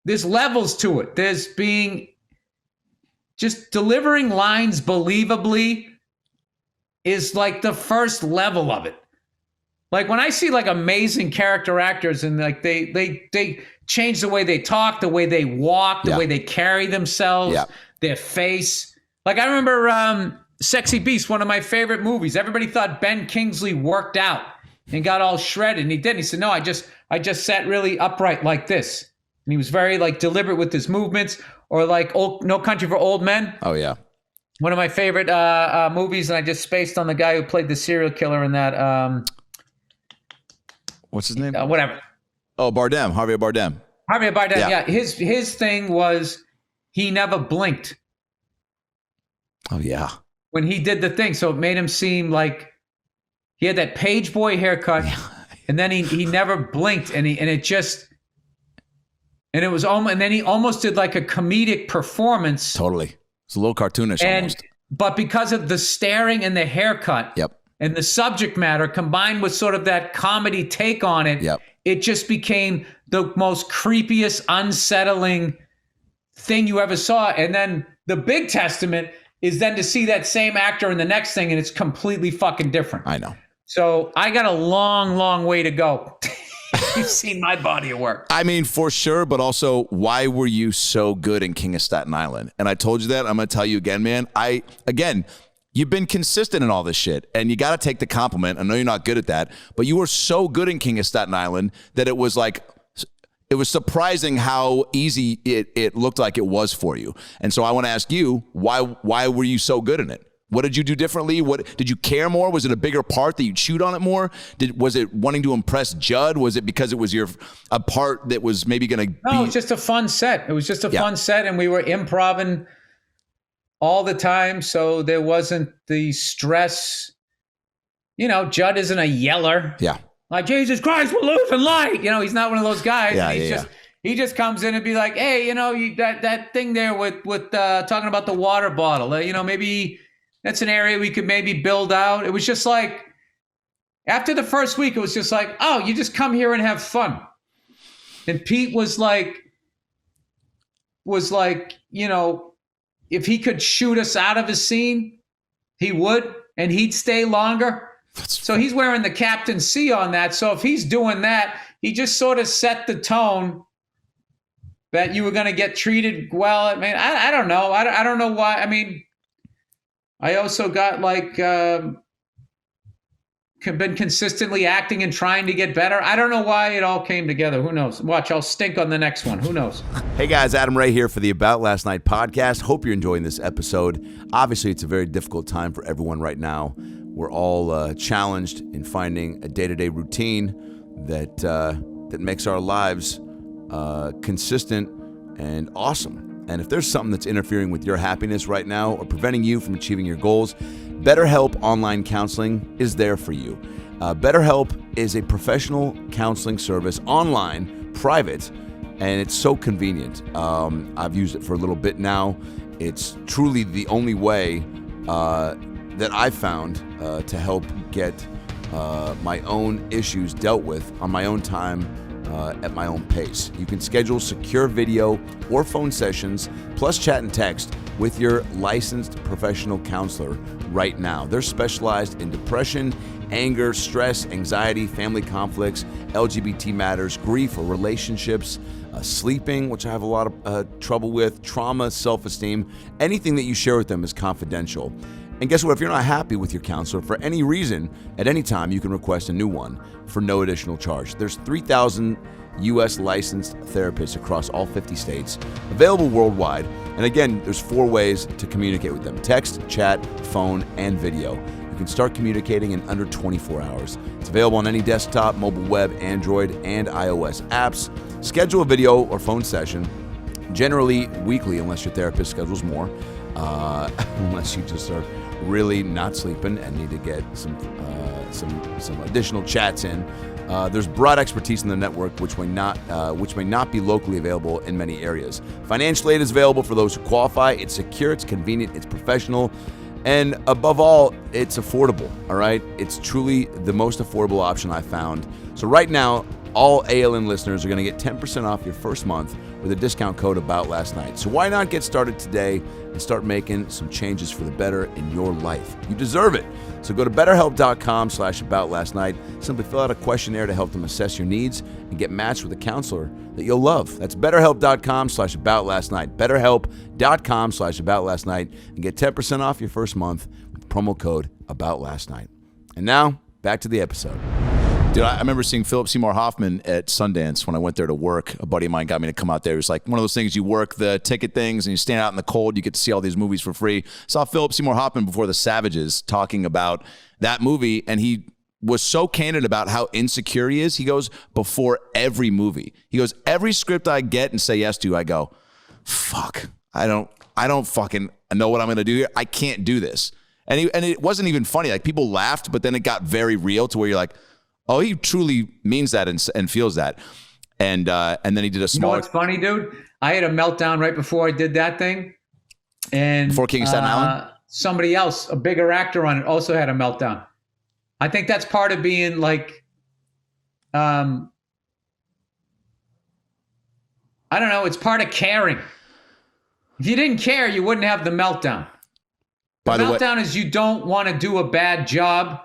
Speaker 4: there's levels to it. There's being, just delivering lines believably is like the first level of it. Like when I see like amazing character actors and like they change the way they talk, the way they walk, the way they carry themselves, their face. Like I remember Sexy Beast, one of my favorite movies. Everybody thought Ben Kingsley worked out and got all shredded, and he didn't. He said, "No, I just sat really upright like this." And he was very like deliberate with his movements. Or like No Country for Old Men.
Speaker 1: Oh yeah,
Speaker 4: one of my favorite movies, and I just spaced on the guy who played the serial killer in that.
Speaker 1: What's his name?
Speaker 4: Whatever.
Speaker 1: Oh, Bardem. Javier Bardem.
Speaker 4: Javier Bardem. Yeah. His thing was he never blinked.
Speaker 1: Oh yeah.
Speaker 4: When he did the thing, so it made him seem like he had that page boy haircut, and then he never blinked, and it was almost, and then he almost did like a comedic performance.
Speaker 1: Totally. It's a little cartoonish almost.
Speaker 4: But because of the staring and the haircut, and the subject matter combined with sort of that comedy take on it, it just became the most creepiest, unsettling thing you ever saw. And then the big testament is then to see that same actor in the next thing, and it's completely fucking different.
Speaker 1: I know.
Speaker 4: So I got a long, long way to go. You've seen my body of work.
Speaker 1: I mean, for sure, but also, why were you so good in King of Staten Island? And I told you that. I'm going to tell you again, man. You've been consistent in all this shit, and you got to take the compliment. I know you're not good at that, but you were so good in King of Staten Island that it was like, it was surprising how easy it looked like it was for you. And so I want to ask you, why were you so good in it? What did you do differently? What did you care more? Was it a bigger part that you chewed on it more? Was it wanting to impress Judd? Was it because it was a part that was maybe going to be?
Speaker 4: No, it was just a fun set. It was just a fun set, and we were improvising all the time, so there wasn't the stress. Judd isn't a yeller.
Speaker 1: Yeah.
Speaker 4: Like, Jesus Christ, we're losing light. He's not one of those guys. He just comes in and be like, hey, that thing there with talking about the water bottle. Maybe that's an area we could maybe build out. It was just like, after the first week, it was just like, oh, you just come here and have fun. And Pete was like, you know, if he could shoot us out of his scene, he would, and he'd stay longer. So he's wearing the Captain C on that. So if he's doing that, he just sort of set the tone that you were going to get treated well. I mean, I don't know. I don't know why. I mean, I also got like, been consistently acting and trying to get better. I don't know why it all came together. Who knows? Watch, I'll stink on the next one. Who knows?
Speaker 1: Hey guys, Adam Ray here for the About Last Night podcast. Hope you're enjoying this episode. Obviously, it's a very difficult time for everyone right now. We're all challenged in finding a day-to-day routine that makes our lives consistent and awesome. And if there's something that's interfering with your happiness right now or preventing you from achieving your goals, BetterHelp Online Counseling is there for you. BetterHelp is a professional counseling service, online, private, and it's so convenient. I've used it for a little bit now. It's truly the only way that I've found to help get my own issues dealt with on my own time at my own pace. You can schedule secure video or phone sessions, plus chat and text with your licensed professional counselor right now. They're specialized in depression, anger, stress, anxiety, family conflicts, LGBT matters, grief or relationships, sleeping, which I have a lot of trouble with, trauma, self-esteem. Anything that you share with them is confidential. And guess what? If you're not happy with your counselor for any reason, at any time, you can request a new one for no additional charge. There's 3,000 U.S. licensed therapists across all 50 states, available worldwide. And again, there's 4 ways to communicate with them: text, chat, phone, and video. You can start communicating in under 24 hours. It's available on any desktop, mobile web, Android, and iOS apps. Schedule a video or phone session, generally weekly, unless your therapist schedules more, unless you just are really not sleeping and need to get some additional chats in. There's broad expertise in the network, which may not be locally available in many areas. Financial aid is available for those who qualify. It's secure, it's convenient, it's professional, and above all, it's affordable. All right, it's truly the most affordable option I've found. So right now, all ALN listeners are going to get 10% off your first month with a discount code About Last Night. So why not get started today and start making some changes for the better in your life? You deserve it. So go to BetterHelp.com/AboutLastNight. Simply fill out a questionnaire to help them assess your needs and get matched with a counselor that you'll love. That's BetterHelp.com/AboutLastNight. BetterHelp.com/AboutLastNight and get 10% off your first month with promo code About Last Night. And now back to the episode. Dude, I remember seeing Philip Seymour Hoffman at Sundance when I went there to work. A buddy of mine got me to come out there. It was like one of those things, you work the ticket things and you stand out in the cold. You get to see all these movies for free. Saw Philip Seymour Hoffman before The Savages talking about that movie, and he was so candid about how insecure he is. He goes, before every movie, he goes, every script I get and say yes to, I go, fuck, I don't fucking know what I'm going to do here. I can't do this. And it wasn't even funny. Like, people laughed, but then it got very real to where you're like, oh, he truly means that and feels that. And then he did a small.
Speaker 4: You know what's funny, dude? I had a meltdown right before I did that thing. And
Speaker 1: before King of Staten Island?
Speaker 4: Somebody else, a bigger actor on it, also had a meltdown. I think that's part of being like, I don't know, it's part of caring. If you didn't care, you wouldn't have the meltdown. The meltdown is you don't want to do a bad job.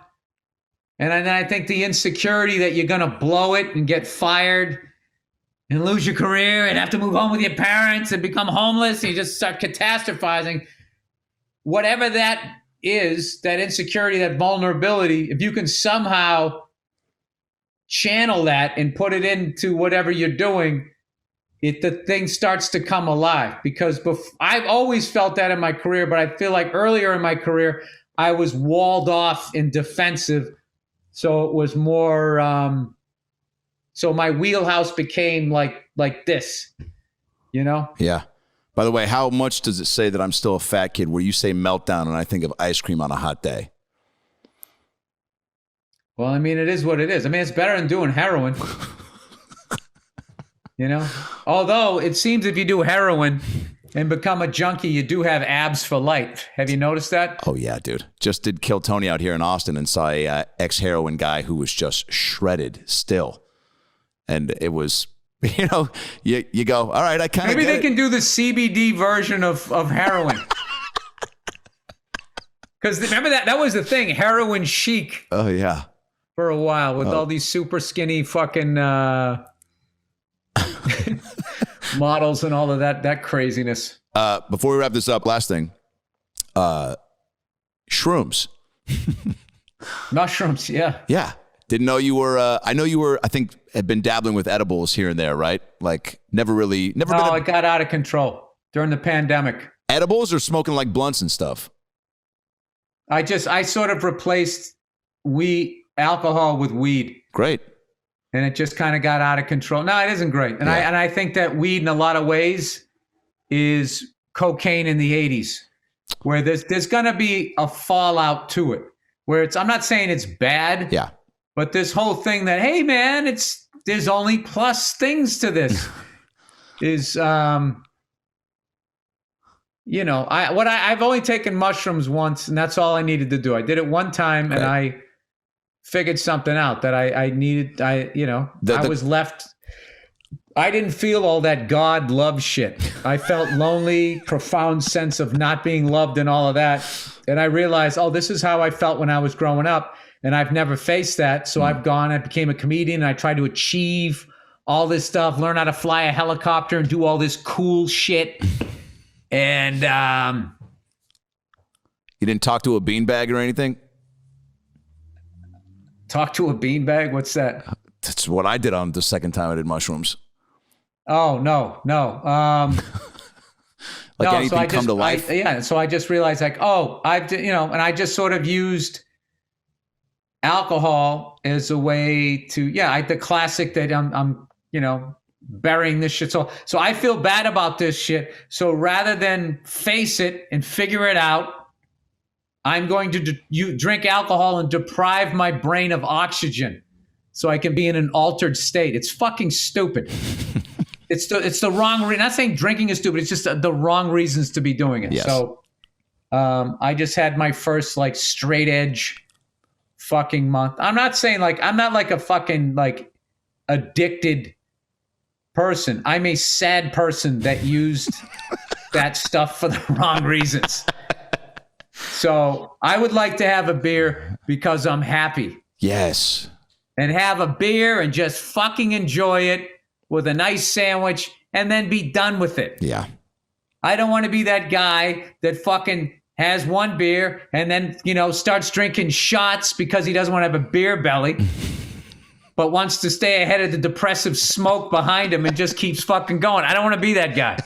Speaker 4: And then I think the insecurity that you're going to blow it and get fired and lose your career and have to move home with your parents and become homeless, and you just start catastrophizing. Whatever that is, that insecurity, that vulnerability, if you can somehow channel that and put it into whatever you're doing, the thing starts to come alive. Because I've always felt that in my career, but I feel like earlier in my career, I was walled off and defensive. So it was more, so my wheelhouse became like this, you know?
Speaker 1: Yeah. By the way, how much does it say that I'm still a fat kid where you say meltdown and I think of ice cream on a hot day?
Speaker 4: Well, I mean, it is what it is. I mean, it's better than doing heroin. You know? Although it seems if you do heroin and become a junkie, you do have abs for life. Have you noticed that?
Speaker 1: Oh, yeah, dude. Just did Kill Tony out here in Austin and saw a ex-heroin guy who was just shredded still. And it was You know, you go, all right, I kind of
Speaker 4: Maybe they can do the CBD version of heroin. Because remember that was the thing, heroin chic.
Speaker 1: Oh, yeah.
Speaker 4: For a while with all these super skinny fucking models and all of that craziness.
Speaker 1: Before we wrap this up, last thing. Shrooms.
Speaker 4: Mushrooms, yeah.
Speaker 1: Yeah. Didn't know you were, I know you were, I think, had been dabbling with edibles here and there, right? Like, never
Speaker 4: it got out of control during the pandemic.
Speaker 1: Edibles or smoking like blunts and stuff?
Speaker 4: I sort of replaced alcohol with weed.
Speaker 1: Great.
Speaker 4: And it just kind of got out of control. No, it isn't great. And I think that weed in a lot of ways is cocaine in the 80s, where there's going to be a fallout to it, where I'm not saying it's bad.
Speaker 1: Yeah.
Speaker 4: But this whole thing that, hey man, there's only plus things to this is, I've only taken mushrooms once, and that's all I needed to do. I did it one time, and I figured something out that I needed. I was left. I didn't feel all that God love shit. I felt lonely, profound sense of not being loved, and all of that. And I realized, this is how I felt when I was growing up. And I've never faced that. So I became a comedian, and I tried to achieve all this stuff, learn how to fly a helicopter and do all this cool shit. And
Speaker 1: you didn't talk to a beanbag or anything?
Speaker 4: Talk to a beanbag? What's that?
Speaker 1: That's what I did on the second time I did mushrooms.
Speaker 4: Oh, no.
Speaker 1: Anything come to life?
Speaker 4: So I just realized and I just sort of used alcohol as a way to, the classic that I'm burying this shit. So I feel bad about this shit. So rather than face it and figure it out, I'm going to drink alcohol and deprive my brain of oxygen so I can be in an altered state. It's fucking stupid. It's the wrong reason. Not saying drinking is stupid. It's just the wrong reasons to be doing it.
Speaker 1: Yes.
Speaker 4: So I just had my first straight edge fucking month. I'm not saying I'm not a fucking addicted person. I'm a sad person that used that stuff for the wrong reasons. So I would like to have a beer because I'm happy.
Speaker 1: Yes.
Speaker 4: And have a beer and just fucking enjoy it with a nice sandwich and then be done with it.
Speaker 1: Yeah.
Speaker 4: I don't want to be that guy that fucking has one beer and then, starts drinking shots because he doesn't want to have a beer belly, but wants to stay ahead of the depressive smoke behind him and just keeps fucking going. I don't want to be that guy.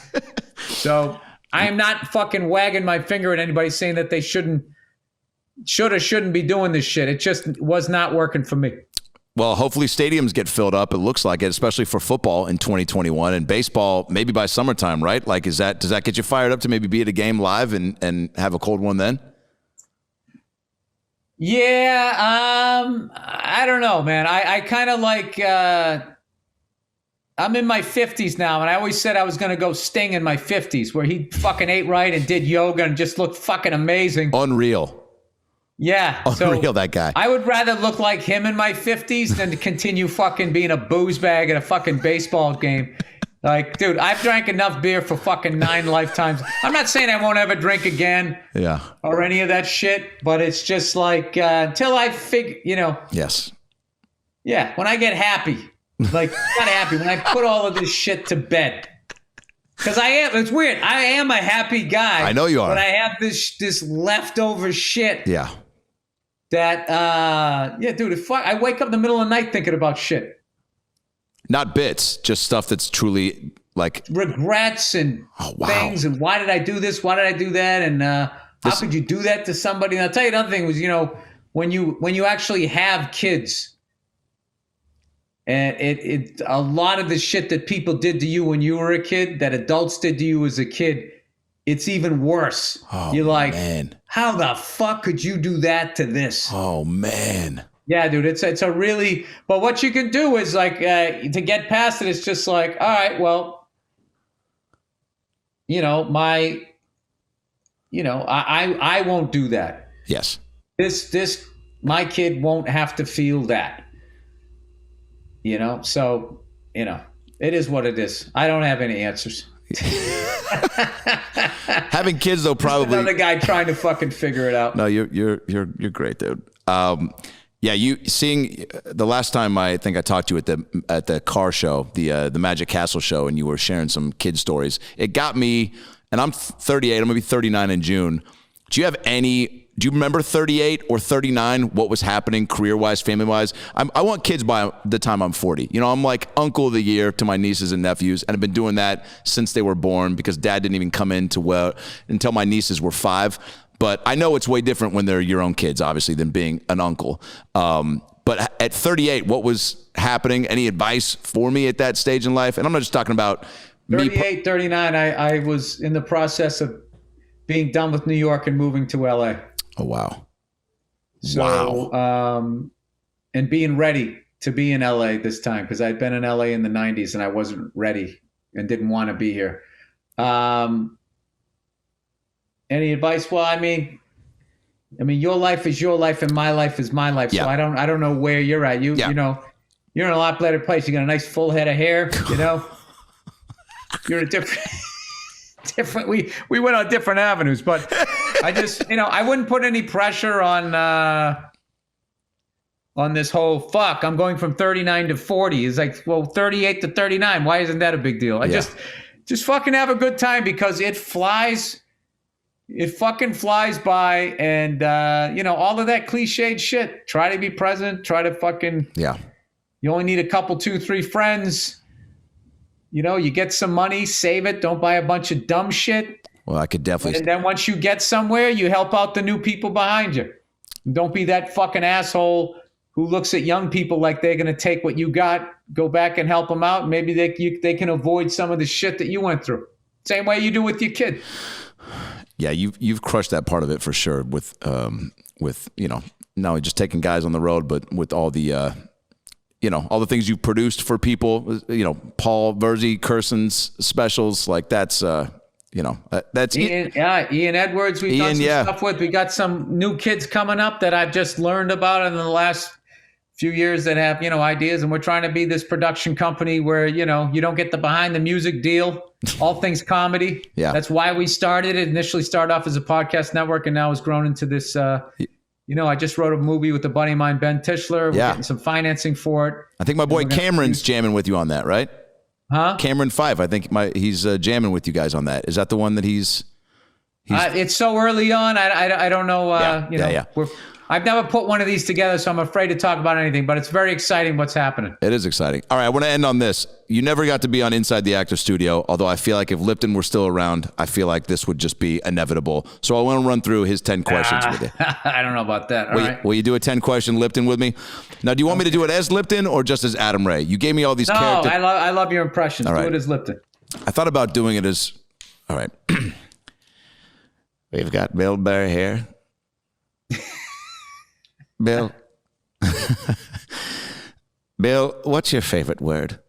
Speaker 4: So I am not fucking wagging my finger at anybody saying that they should or shouldn't be doing this shit. It just was not working for me.
Speaker 1: Well, hopefully stadiums get filled up. It looks like it, especially for football in 2021 and baseball, maybe by summertime, right? Does that get you fired up to maybe be at a game live and have a cold one then?
Speaker 4: Yeah. I don't know, man. I kind of I'm in my 50s now, and I always said I was going to go Sting in my 50s, where he fucking ate right and did yoga and just looked fucking amazing.
Speaker 1: Unreal.
Speaker 4: Yeah.
Speaker 1: Unreal, that guy.
Speaker 4: I would rather look like him in my 50s than to continue fucking being a booze bag at a fucking baseball game. Dude, I've drank enough beer for fucking 9 lifetimes. I'm not saying I won't ever drink again.
Speaker 1: Yeah.
Speaker 4: Or any of that shit, but it's just until I figure,
Speaker 1: Yes.
Speaker 4: Yeah, when I get happy. Not happy, when I put all of this shit to bed. Because it's weird. I am a happy guy.
Speaker 1: I know you are.
Speaker 4: But I have this leftover shit.
Speaker 1: Yeah.
Speaker 4: That, dude, I wake up in the middle of the night thinking about shit.
Speaker 1: Not bits, just stuff that's truly
Speaker 4: regrets and things. And why did I do this? Why did I do that? And how could you do that to somebody? And I'll tell you another thing was, when you actually have kids, and a lot of the shit that people did to you when you were a kid, that adults did to you as a kid, it's even worse.
Speaker 1: Oh,
Speaker 4: you're like,
Speaker 1: man.
Speaker 4: How the fuck could you do that to this?
Speaker 1: Oh, man.
Speaker 4: Yeah, dude, it's a really, but what you can do is to get past it, it's just all right, well, I won't do that.
Speaker 1: Yes.
Speaker 4: My kid won't have to feel that. So. It is what it is. I don't have any answers.
Speaker 1: Having kids though, probably
Speaker 4: another guy trying to fucking figure it out.
Speaker 1: No, you're great, dude. Yeah, you seeing the last time I think I talked to you at the car show, the Magic Castle show, and you were sharing some kid stories. It got me, and I'm 38. I'm gonna be 39 in June. Do you remember 38 or 39? What was happening career-wise, family-wise? I want kids by the time I'm 40. You know, I'm like uncle of the year to my nieces and nephews, and I've been doing that since they were born because Dad didn't even come in until my nieces were 5. But I know it's way different when they're your own kids, obviously, than being an uncle. But at 38, what was happening? Any advice for me at that stage in life? And I'm not just talking about
Speaker 4: 38, 39, I was in the process of being done with New York and moving to LA.
Speaker 1: Oh, wow.
Speaker 4: So, wow. And being ready to be in LA this time, because I'd been in LA in the 90s and I wasn't ready and didn't want to be here. Any advice? Well, I mean, your life is your life and my life is my life. Yeah. So I don't know where you're at. You know, you're in a lot better place. You got a nice full head of hair, you know. You're a different. We went on different avenues, but I just, I wouldn't put any pressure on this whole I'm going from 39 to 40. It's like, well, 38 to 39. Why isn't that a big deal? I just fucking have a good time because it flies. It fucking flies by, and all of that cliched shit. Try to be present. Try to fucking You only need a couple, 2, 3 friends. You get some money, save it. Don't buy a bunch of dumb shit.
Speaker 1: Well, I could definitely.
Speaker 4: And then once you get somewhere, you help out the new people behind you. Don't be that fucking asshole who looks at young people like they're going to take what you got, go back and help them out. Maybe they can avoid some of the shit that you went through. Same way you do with your kid.
Speaker 1: Yeah, you've crushed that part of it for sure with not only just taking guys on the road, but with all the all the things you've produced for people, Paul Verzi, Kerson's specials, like that's that's
Speaker 4: Ian Edwards. We've done some stuff with. We got some new kids coming up that I've just learned about in the last few years that have ideas, and we're trying to be this production company where you don't get the behind the music deal, all things comedy. Yeah, that's why we started it. Initially started off as a podcast network, and now it's grown into this. I just wrote a movie with a buddy of mine, Ben Tischler. We're getting some financing for it.
Speaker 1: I think my boy Cameron's jamming with you on that, right?
Speaker 4: Huh?
Speaker 1: Cameron 5. I think he's jamming with you guys on that. Is that the one that he's
Speaker 4: it's so early on. I don't know. I've never put one of these together, so I'm afraid to talk about anything, but it's very exciting what's happening.
Speaker 1: It is exciting. All right, I want to end on this. You never got to be on Inside the Actor Studio, although I feel like if Lipton were still around, I feel like this would just be inevitable. So I want to run through his 10 questions with you.
Speaker 4: I don't know about that. All right.
Speaker 1: Will you do a 10-question Lipton with me? Now, do you want me to do it as Lipton or just as Adam Ray? You gave me all these characters.
Speaker 4: No, I love your impressions. All right. Do it as Lipton.
Speaker 1: I thought about doing it as... All right. We've got Bill Burr here. Bill, what's your favorite word?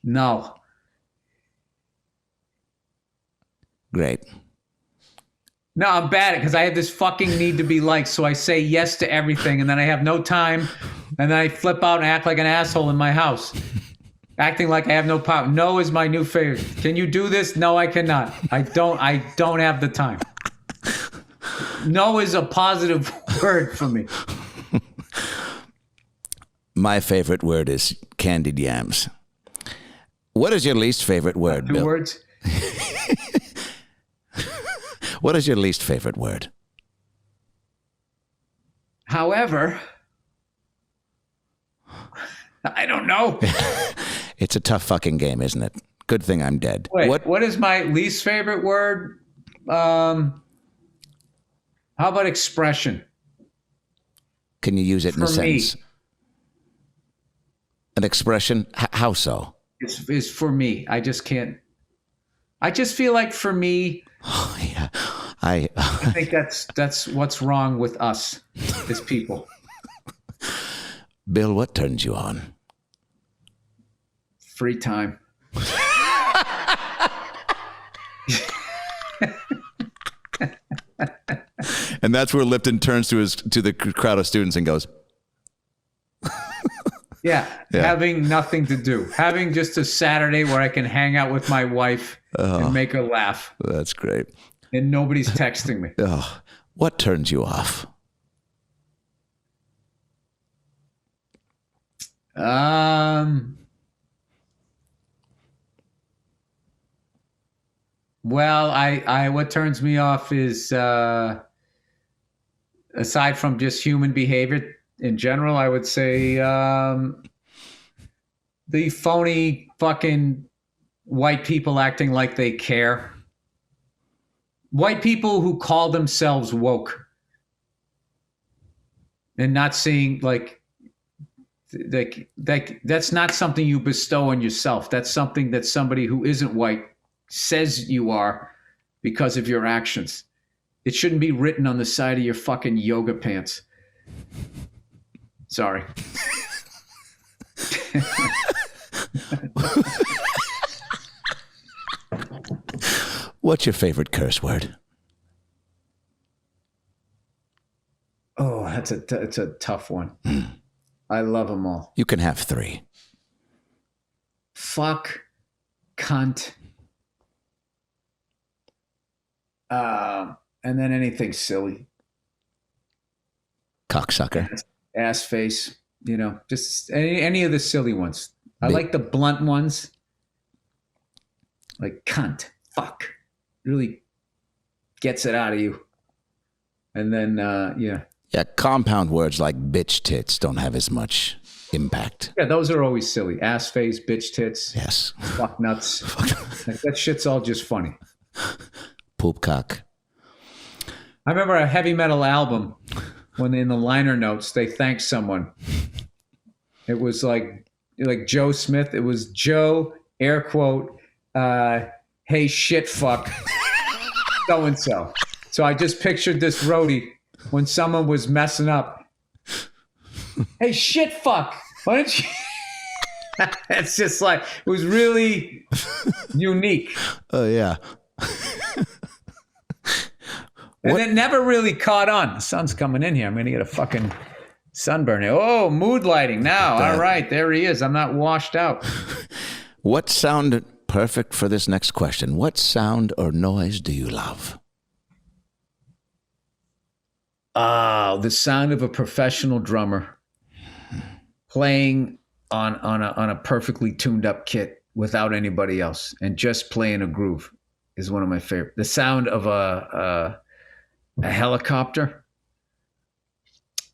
Speaker 4: No.
Speaker 1: Great.
Speaker 4: No, I'm bad at it because I have this fucking need to be liked, so I say yes to everything, and then I have no time, and then I flip out and act like an asshole in my house, acting like I have no power. No is my new favorite. Can you do this? No, I cannot. I don't have the time. No is a positive word for me.
Speaker 1: My favorite word is candied yams. What is your least favorite word,
Speaker 4: Bill? 2 words?
Speaker 1: What is your least favorite word?
Speaker 4: However, I don't know.
Speaker 1: It's a tough fucking game, isn't it? Good thing I'm dead.
Speaker 4: Wait, what is my least favorite word? How about expression?
Speaker 1: Can you use it in a sentence? An expression? How so?
Speaker 4: It's for me. I just can't. I just feel like for me.
Speaker 1: Oh, yeah.
Speaker 4: I think that's what's wrong with us as people.
Speaker 1: Bill, what turns you on?
Speaker 4: Free time.
Speaker 1: And that's where Lipton turns to the crowd of students and goes,
Speaker 4: Yeah, having nothing to do. Having just a Saturday where I can hang out with my wife and make her laugh.
Speaker 5: That's great.
Speaker 4: And nobody's texting me.
Speaker 5: Oh, what turns you off?
Speaker 4: Well, I what turns me off is aside from just human behavior in general, I would say the phony fucking white people acting like they care. White people who call themselves woke and not seeing like that's not something you bestow on yourself. That's something that somebody who isn't white says you are because of your actions. It shouldn't be written on the side of your fucking yoga pants. Sorry.
Speaker 5: What's your favorite curse word?
Speaker 4: Oh, it's a tough one. I love them all.
Speaker 5: You can have 3.
Speaker 4: Fuck, cunt, and then anything silly.
Speaker 5: Cocksucker.
Speaker 4: Ass face, just any of the silly ones. I like the blunt ones. Like cunt, fuck. Really gets it out of you. And then,
Speaker 5: Yeah, compound words like bitch tits don't have as much impact.
Speaker 4: Yeah, those are always silly. Ass face, bitch tits.
Speaker 5: Yes.
Speaker 4: Fuck nuts. That shit's all just funny.
Speaker 5: Poop cock.
Speaker 4: I remember a heavy metal album when in the liner notes they thanked someone. It was like Joe Smith. It was Joe, air quote, hey shit fuck, so and so. So I just pictured this roadie when someone was messing up. Hey shit fuck, why don't you? It's just like it was really unique.
Speaker 5: Oh yeah.
Speaker 4: And it never really caught on. The sun's coming in here. I'm going to get a fucking sunburn here. Oh, mood lighting now. All right, there he is. I'm not washed out.
Speaker 5: What sound, perfect for this next question, what sound or noise do you love?
Speaker 4: Oh, the sound of a professional drummer playing on a perfectly tuned up kit without anybody else and just playing a groove is one of my favorite. The sound of a helicopter.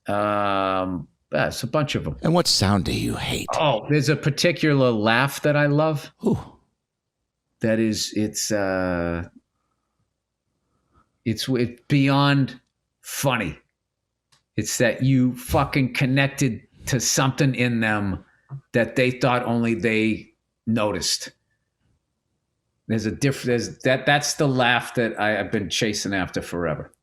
Speaker 4: That's a bunch of them.
Speaker 5: And what sound do you hate?
Speaker 4: Oh, there's a particular laugh that I love.
Speaker 5: Ooh.
Speaker 4: That is, it's beyond funny. It's that you fucking connected to something in them that they thought only they noticed. That's the laugh that I've been chasing after forever.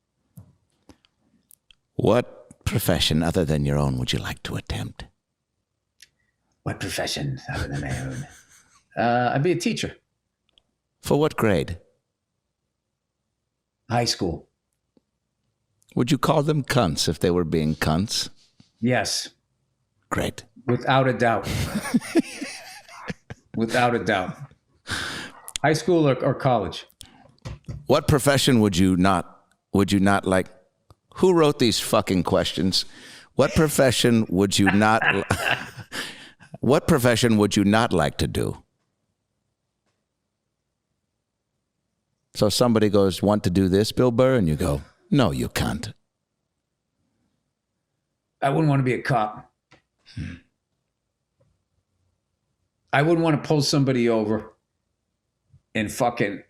Speaker 5: What profession other than your own would you like to attempt?
Speaker 4: What profession other than my own? I'd be a teacher.
Speaker 5: For what grade?
Speaker 4: High school.
Speaker 5: Would you call them cunts if they were being cunts?
Speaker 4: Yes.
Speaker 5: Great.
Speaker 4: Without a doubt. Without a doubt. High school or college?
Speaker 5: What profession would you not like? Who wrote these fucking questions? What profession would you not What profession would you not like to do? So somebody goes, want to do this, Bill Burr? And you go, no, you can't.
Speaker 4: I wouldn't want to be a cop. I wouldn't want to pull somebody over and fucking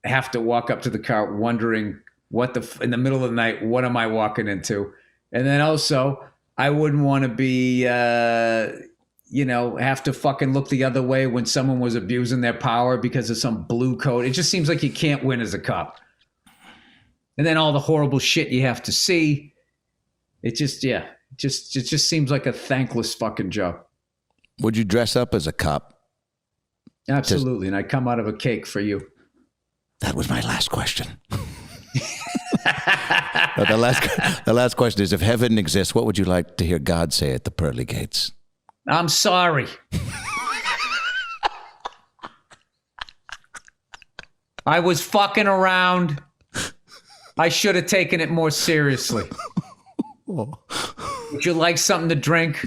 Speaker 4: have to walk up to the car wondering in the middle of the night, what am I walking into? And then also, I wouldn't want to be, have to fucking look the other way when someone was abusing their power because of some blue coat. It just seems like you can't win as a cop. And then all the horrible shit you have to see. It just seems like a thankless fucking job.
Speaker 5: Would you dress up as a cop?
Speaker 4: Absolutely. And I come out of a cake for you.
Speaker 5: That was my last question. But the last question is, if heaven exists, what would you like to hear God say at the pearly gates?
Speaker 4: I'm sorry. I was fucking around. I should have taken it more seriously. Would you like something to drink?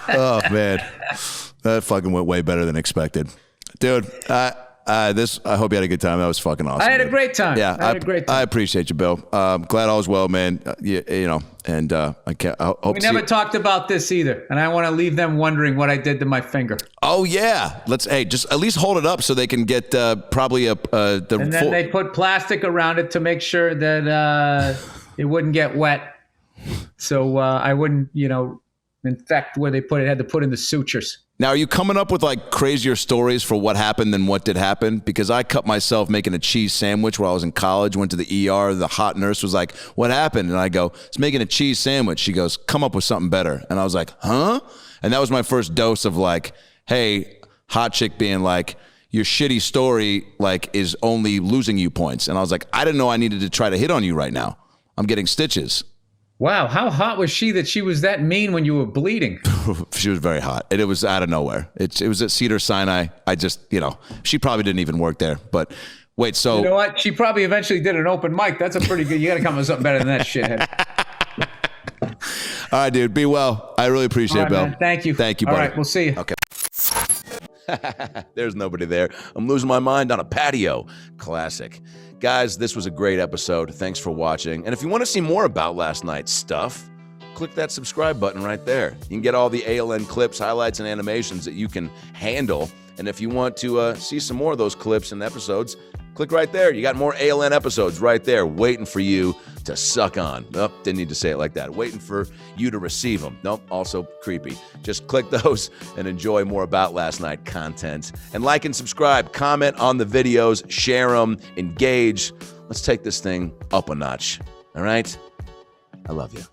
Speaker 5: Oh, man. That fucking went way better than expected. Dude, I hope you had a good time. That was fucking awesome.
Speaker 4: I had a
Speaker 5: dude.
Speaker 4: great time.
Speaker 5: Yeah,
Speaker 4: I had a great time.
Speaker 5: I appreciate you, Bill. Glad all was well, man. You know, and I hope
Speaker 4: We never talked about this either, and I want to leave them wondering what I did to my finger.
Speaker 5: Oh yeah, just at least hold it up so they can get probably the.
Speaker 4: And then they put plastic around it to make sure that it wouldn't get wet, so I wouldn't, infect where they put it. Had to put in the sutures.
Speaker 5: Now, are you coming up with like crazier stories for what happened than what did happen? Because I cut myself making a cheese sandwich while I was in college, went to the ER. The hot nurse was like, "What happened?" And I go, "It's making a cheese sandwich." She goes, "Come up with something better." And I was like, "Huh?" And that was my first dose of like, hey, hot chick being like, your shitty story like is only losing you points. And I was like, I didn't know I needed to try to hit on you right now. I'm getting stitches.
Speaker 4: Wow, how hot was she that she was that mean when you were bleeding?
Speaker 5: She was very hot. And it was out of nowhere. It was at Cedar Sinai. I just, she probably didn't even work there. But wait, so.
Speaker 4: You know what? She probably eventually did an open mic. That's a pretty good, you got to come up with something better than that shithead.
Speaker 5: All right, dude. Be well. I really appreciate it, Bill.
Speaker 4: Man. Thank you.
Speaker 5: Thank you,
Speaker 4: All
Speaker 5: buddy.
Speaker 4: right, we'll see you.
Speaker 5: Okay.
Speaker 1: There's nobody there. I'm losing my mind on a patio. Classic. Guys, this was a great episode. Thanks for watching. And if you want to see more about last night's stuff, click that subscribe button right there. You can get all the ALN clips, highlights, and animations that you can handle. And if you want to see some more of those clips and episodes, click right there. You got more ALN episodes right there waiting for you to suck on. Nope, didn't need to say it like that. Waiting for you to receive them. Nope, also creepy. Just click those and enjoy more About Last Night content. And like and subscribe, comment on the videos, share them, engage. Let's take this thing up a notch. All right? I love you.